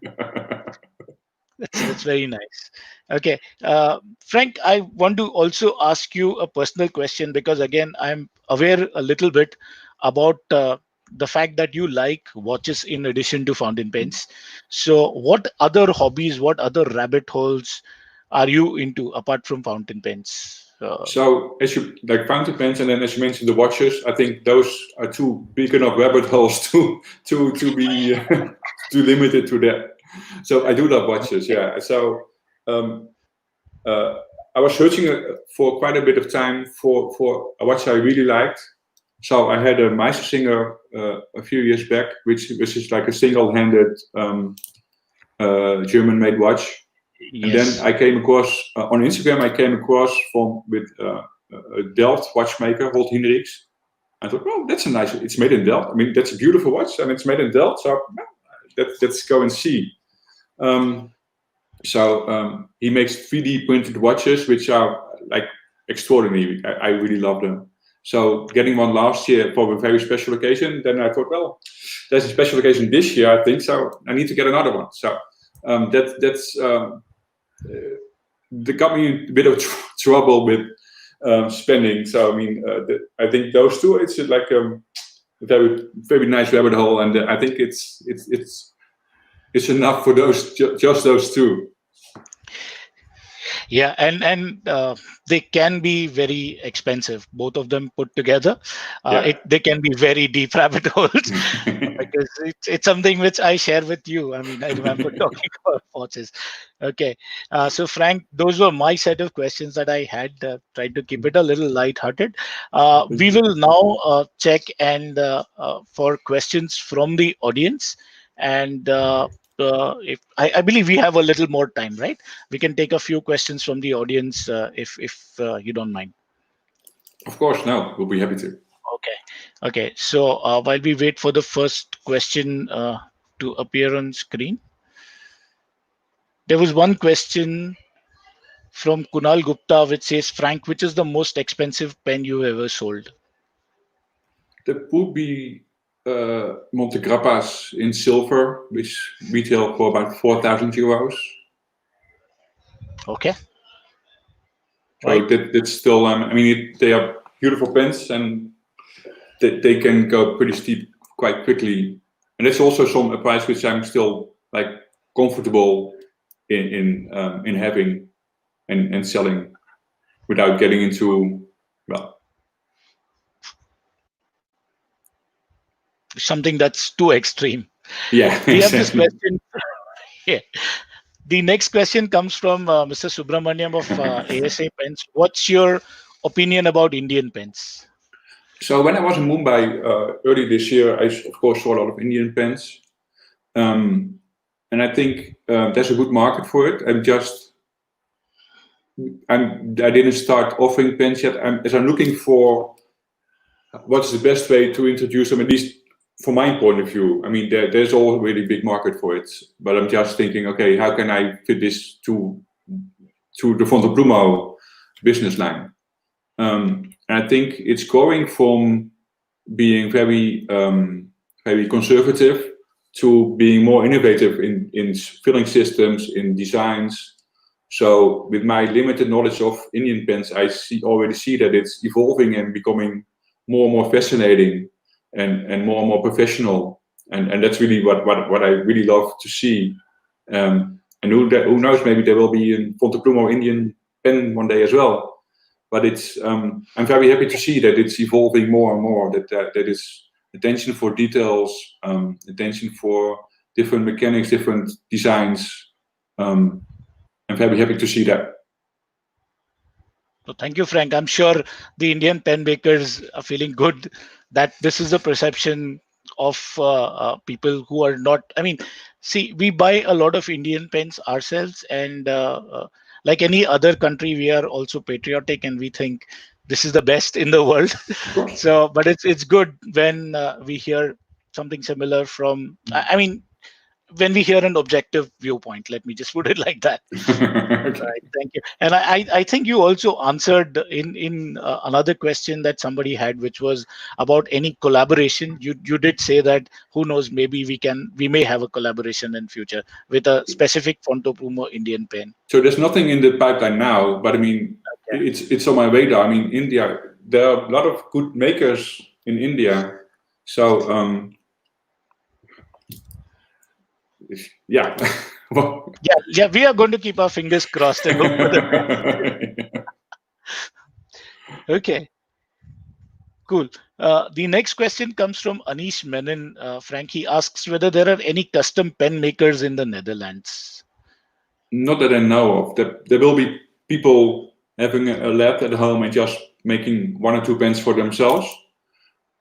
That's very nice. Okay, Frank, I want to also ask you a personal question, because again, I'm aware a little bit about the fact that you like watches in addition to fountain pens. So, what other hobbies, what other rabbit holes are you into apart from fountain pens? So, as you like fountain pens, and then as you mentioned the watches, I think those are two big enough rabbit holes to be too limited to that. So I do love watches. Yeah. So um, I was searching for quite a bit of time for a watch I really liked. So I had a Meistersinger a few years back, which is like a single-handed German-made watch. And then Yes. I came across on Instagram. I came across with a Delft watchmaker, Holt Hendricks. I thought, well, that's a nice. It's made in Delft. I mean, that's a beautiful watch, and it's made in Delft. So let's go and see. He makes 3D printed watches, which are like extraordinary. I really love them. So getting one last year for a very special occasion, then I thought, well, there's a special occasion this year, I think, so I need to get another one. So that's that got me a bit of trouble with spending. So I mean, I think those two, it's like a very very nice rabbit hole, and I think it's enough for those just those two. Yeah, and they can be very expensive. Both of them put together, they can be very deep rabbit holes because it's something which I share with you. I mean, I remember talking about watches. Okay, so Frank, those were my set of questions that I had. Tried to keep it a little light-hearted. We will now check and for questions from the audience, and if I believe we have a little more time, right? We can take a few questions from the audience if you don't mind. Of course, no, we'll be happy to. Okay. So while we wait for the first question to appear on screen, there was one question from Kunal Gupta which says, Frank, which is the most expensive pen you ever sold? That would be Monte Grappa's in silver, which retail for about 4,000 euros. Okay. So Right. that's still, I mean, they are beautiful pens and they can go pretty steep quite quickly. And that's also a price which I'm still like comfortable in having and selling without getting into, well, Something that's too extreme. yeah, We have this exactly. question. Yeah. The next question comes from Mr. Subramaniam of ASA Pens. What's your opinion about Indian pens? So when I was in Mumbai early this year, I of course saw a lot of Indian pens, and I think there's a good market for it. I didn't start offering pens yet. I'm looking for what's the best way to introduce them, at least from my point of view. I mean, there's already a big market for it, but I'm just thinking, okay, how can I fit this to the Fontoplumo business line? And I think it's going from being very conservative to being more innovative in filling systems, in designs. So with my limited knowledge of Indian pens, I already see that it's evolving and becoming more and more fascinating and more professional. And that's really what I really love to see. And who knows, maybe there will be a Fontoplumo Indian pen one day as well. But it's I'm very happy to see that it's evolving more and more. That is attention for details, attention for different mechanics, different designs. I'm very happy to see that. So thank you, Frank. I'm sure the Indian pen makers are feeling good that this is the perception of people who are not. I mean, see, we buy a lot of Indian pens ourselves, and like any other country, we are also patriotic and we think this is the best in the world. So, but it's good when we hear something similar from. I mean, when we hear an objective viewpoint, let me just put it like that. Okay. Right, thank you. And I think you also answered in another question that somebody had, which was about any collaboration. You did say that who knows, maybe we may have a collaboration in future with a specific Fontoplumo Indian pen. So there's nothing in the pipeline now, but I mean, Okay. it's on my radar. I mean, India, there are a lot of good makers in India. So yeah. Well, Yeah, we are going to keep our fingers crossed and hope for the best. Okay, cool. The next question comes from Anish Menon. Frank, he asks whether there are any custom pen makers in the Netherlands. Not that I know of. There will be people having a lab at home and just making one or two pens for themselves,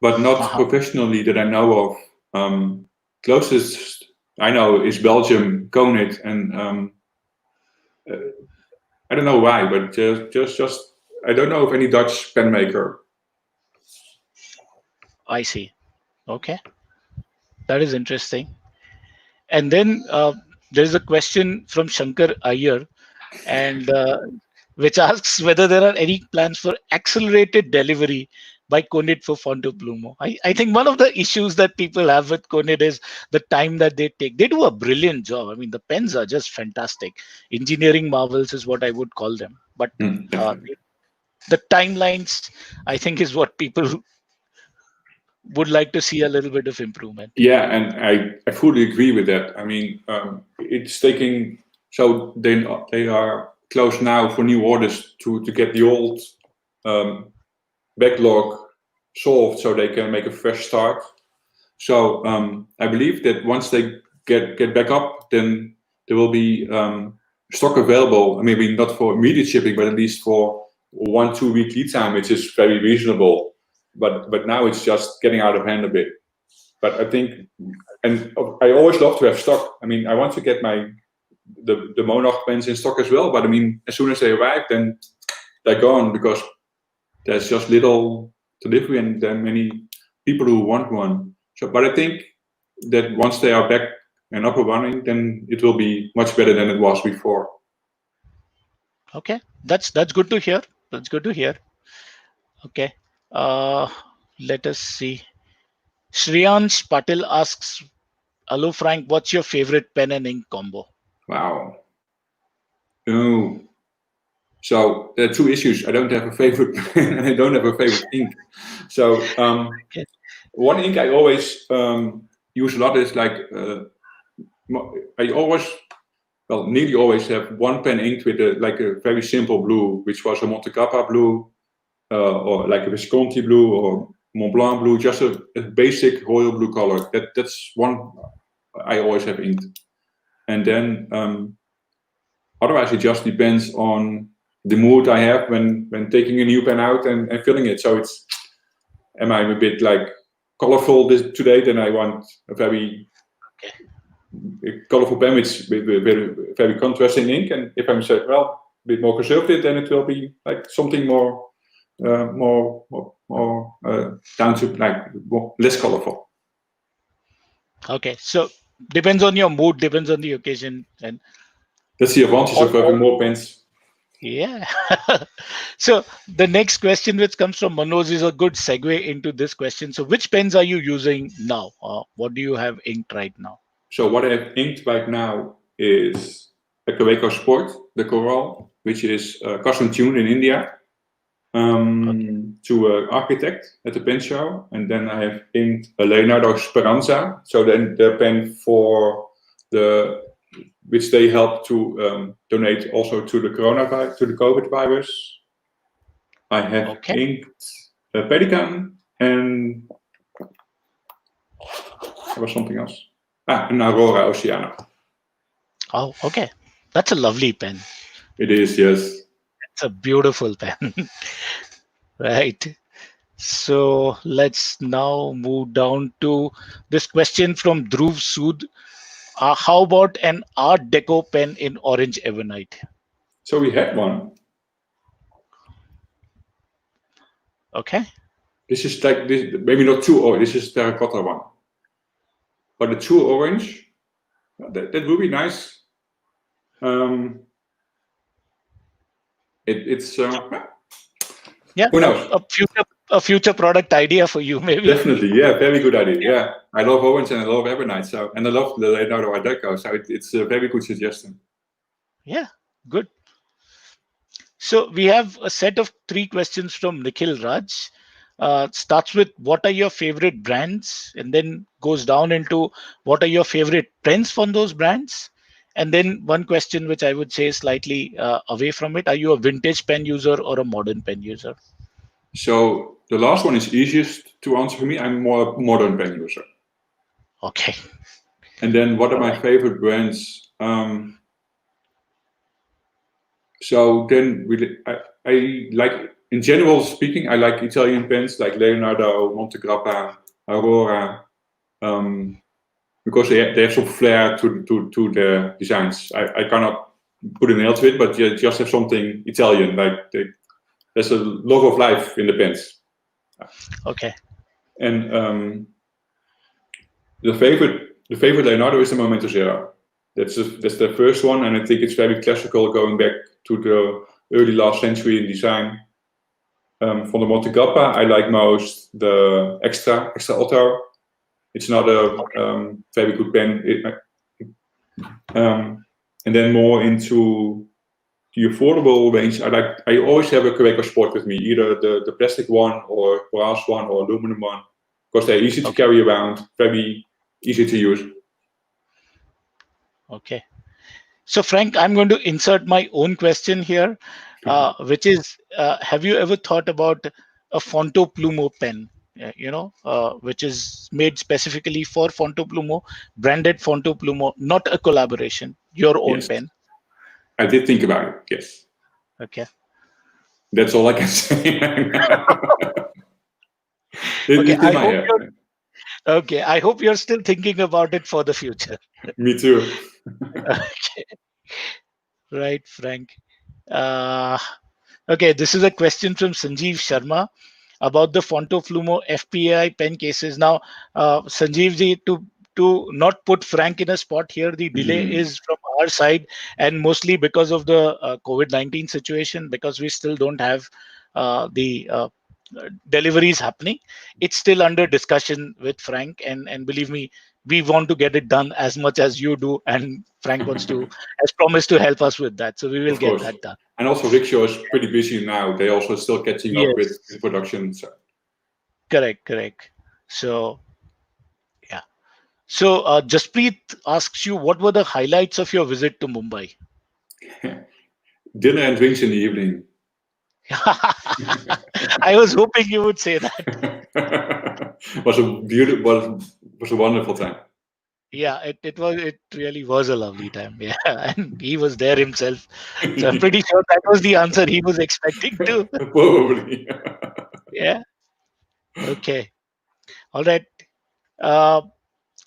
but not professionally that I know of. Closest I know is Belgium, Konit, and I don't know why, but just I don't know of any Dutch pen maker. I see. Okay, that is interesting. And then there's a question from Shankar Iyer, and which asks whether there are any plans for accelerated delivery by Konid for Fontoplumo. I think one of the issues that people have with Konid is the time that they take. They do a brilliant job. I mean, the pens are just fantastic. Engineering marvels is what I would call them. But the timelines, I think, is what people would like to see a little bit of improvement. Yeah, and I fully agree with that. I mean, it's taking, so they are close now for new orders to get the old backlog solved so they can make a fresh start. So I believe that once they get back up, then there will be stock available. Maybe not for immediate shipping, but at least for 1-2 week lead time, which is very reasonable. But now it's just getting out of hand a bit. But I think, and I always love to have stock. I mean, I want to get the Monarch pens in stock as well. But I mean, as soon as they arrive, then they're gone because there's just little delivery and there are many people who want one. So, but I think that once they are back and up and running, then it will be much better than it was before. Okay, that's good to hear. That's good to hear. Okay, let us see. Shriyansh Patil asks, "Hello Frank, what's your favorite pen and ink combo?" Wow. Oh. So there are two issues. I don't have a favorite pen and I don't have a favorite ink. So Okay. one ink I always use a lot is like nearly always have one pen inked with a very simple blue, which was a Monte Grappa blue, or like a Visconti blue or Mont Blanc blue, just a basic royal blue color. That's one I always have inked. And then otherwise it just depends on the mood I have when taking a new pen out and filling it. So it's, am I a bit like colorful today? Then I want a very colorful pen with very contrasting ink. And if I'm a bit more conservative, then it will be like something more down to like less colorful. Okay, so depends on your mood, depends on the occasion, and that's the advantage of having more pens. Yeah. So the next question, which comes from Manoj, is a good segue into this question. So which pens are you using now? What do you have inked right now? So what I have inked right now is a Kaweco Sport, the Coral, which is custom tuned in India to an architect at the pen show. And then I have inked a Leonardo Speranza. So then the pen for which they help to donate also to the COVID virus. I have inked a Pelican and there was something else. An Aurora Oceano. Oh, okay. That's a lovely pen. It is, yes. It's a beautiful pen. Right. So let's now move down to this question from Dhruv Sood. How about an Art Deco pen in orange ebonite? So we had one. Okay. This is like this, maybe not too orange. This is terracotta one, but the too orange, that would be nice. It's yeah. Who knows? A future product idea for you, maybe. Definitely, yeah, very good idea. Yeah, I love orange and I love ebonite, so and I love the Leonardo Art Deco, so it's a very good suggestion. Yeah, good. So we have a set of 3 questions from Nikhil Raj. Starts with what are your favorite brands, and then goes down into what are your favorite pens from those brands, and then one question which I would say is slightly away from it. Are you a vintage pen user or a modern pen user? So the last one is easiest to answer for me. I'm more a modern pen user. Okay. And then what are my favorite brands? So then I like, in general speaking, I like Italian pens like Leonardo, Monte Grappa, Aurora, because they have some flair to their designs. I cannot put a nail to it, but you just have something Italian, like there's a love of life in the pens. Okay. And the favorite Leonardo is the Momento Zero. That's the first one, and I think it's very classical, going back to the early last century in design. From the Monte Grappa, I like most the Extra Otto. It's not a very good pen. And then more into the affordable range, I always have a Kaweco Sport with me, either the plastic one or brass one or aluminum one, because they're easy to carry around, very easy to use. Okay. So, Frank, I'm going to insert my own question here, which is, have you ever thought about a Fontoplumo pen? Which is made specifically for Fontoplumo, branded Fontoplumo, not a collaboration, your own Yes, pen. I did think about it. Yes, Okay. that's all I can say. Okay. It's in my head. Okay. I hope you're still thinking about it for the future. Me too. Okay. Right, Frank. Uh, okay. This is a question from Sanjeev Sharma about the Fontoplumo FPAI pen cases. Now, Sanjeev ji, to not put Frank in a spot here, the delay is from our side, and mostly because of the COVID-19 situation, because we still don't have the deliveries happening. It's still under discussion with Frank, and believe me, we want to get it done as much as you do, and Frank has promised to help us with that, so we will Of get course. that done. And also, Rickshaw is pretty busy now. They also still catching up with Yes, production. So. correct. So yeah. So Jaspreet asks you, what were the highlights of your visit to Mumbai? Dinner and drinks in the evening. I was hoping you would say that. was a wonderful time. Yeah, it really was a lovely time. Yeah, and he was there himself. So I'm pretty sure that was the answer he was expecting too. Probably. Yeah. Okay. All right. Uh,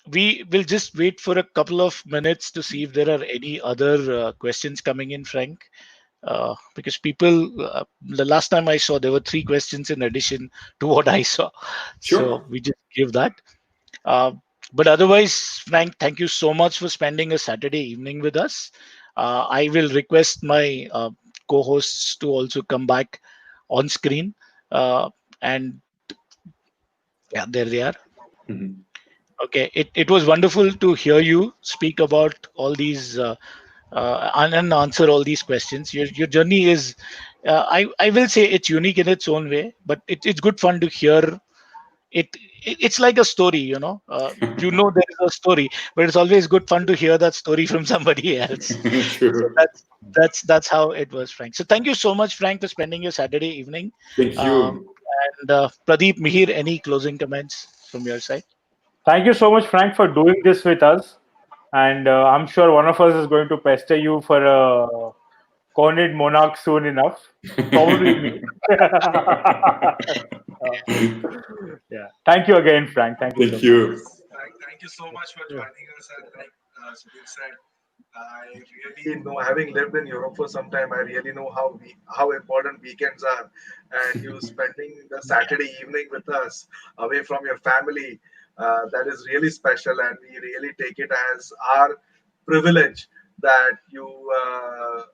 we will just wait for a couple of minutes to see if there are any other questions coming in, Frank. Because the last time I saw, there were 3 questions in addition to what I saw. Sure. So we just give that. But otherwise, Frank, thank you so much for spending a Saturday evening with us. I will request my co-hosts to also come back on screen. And yeah, there they are. Mhm. Okay, it was wonderful to hear you speak about all these and answer all these questions. Your journey is, I will say, it's unique in its own way, but it's good fun to hear it. It's like a story, there is a story, but it's always good fun to hear that story from somebody else. So True. that's how it was, Frank. So thank you so much, Frank, for spending your Saturday evening. Thank Um, you. and Pradeep, Mihir, any closing comments from your side? Thank you so much, Frank, for doing this with us. And I'm sure one of us is going to pester you for a cornered monarch soon enough. Probably me. Yeah. Thank you again, Frank. Thank you so Thank much. you. Thank you so much for joining us. And like Sudhir said, I really know, having lived in Europe for some time, I really know how important weekends are. And you spending the Saturday evening with us away from your family, that is really special. And we really take it as our privilege that you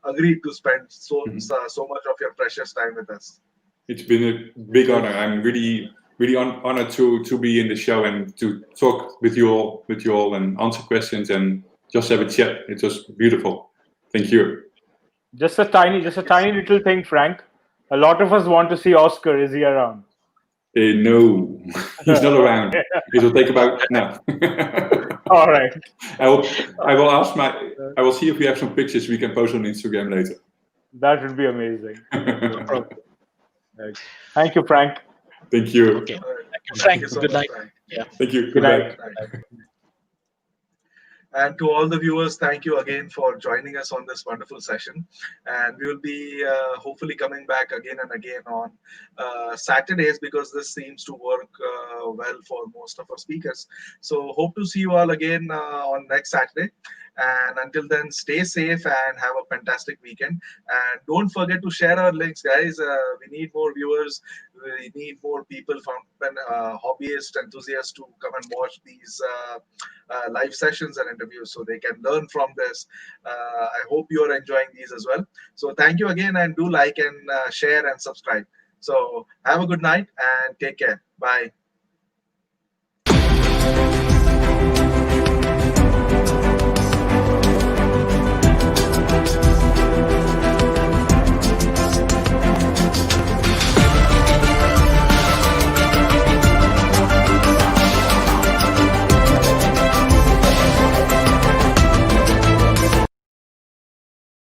agreed to spend so much of your precious time with us. It's been a big honor. I'm really honored to be in the show and to talk with you all and answer questions and just have a chat. It was beautiful. Thank you. Just a tiny little thing, Frank. A lot of us want to see Oscar. Is he around? No, he's not around. It will take about no. All right. I will ask I will see if we have some pictures we can post on Instagram later. That would be amazing. No problem. Right. Thank you, Frank. Thank you. Okay. Thank you, Thank Frank. you so Good much, night. Frank. Yeah. Thank you. Good night. And to all the viewers, thank you again for joining us on this wonderful session. And we will be hopefully coming back again and again on Saturdays, because this seems to work well for most of our speakers. So hope to see you all again on next Saturday. And until then, stay safe and have a fantastic weekend. And don't forget to share our links, guys. We need more viewers. We need more people from hobbyists, enthusiasts to come and watch these live sessions and interviews so they can learn from this. I hope you are enjoying these as well. So thank you again, and do like and share and subscribe. So have a good night and take care. Bye.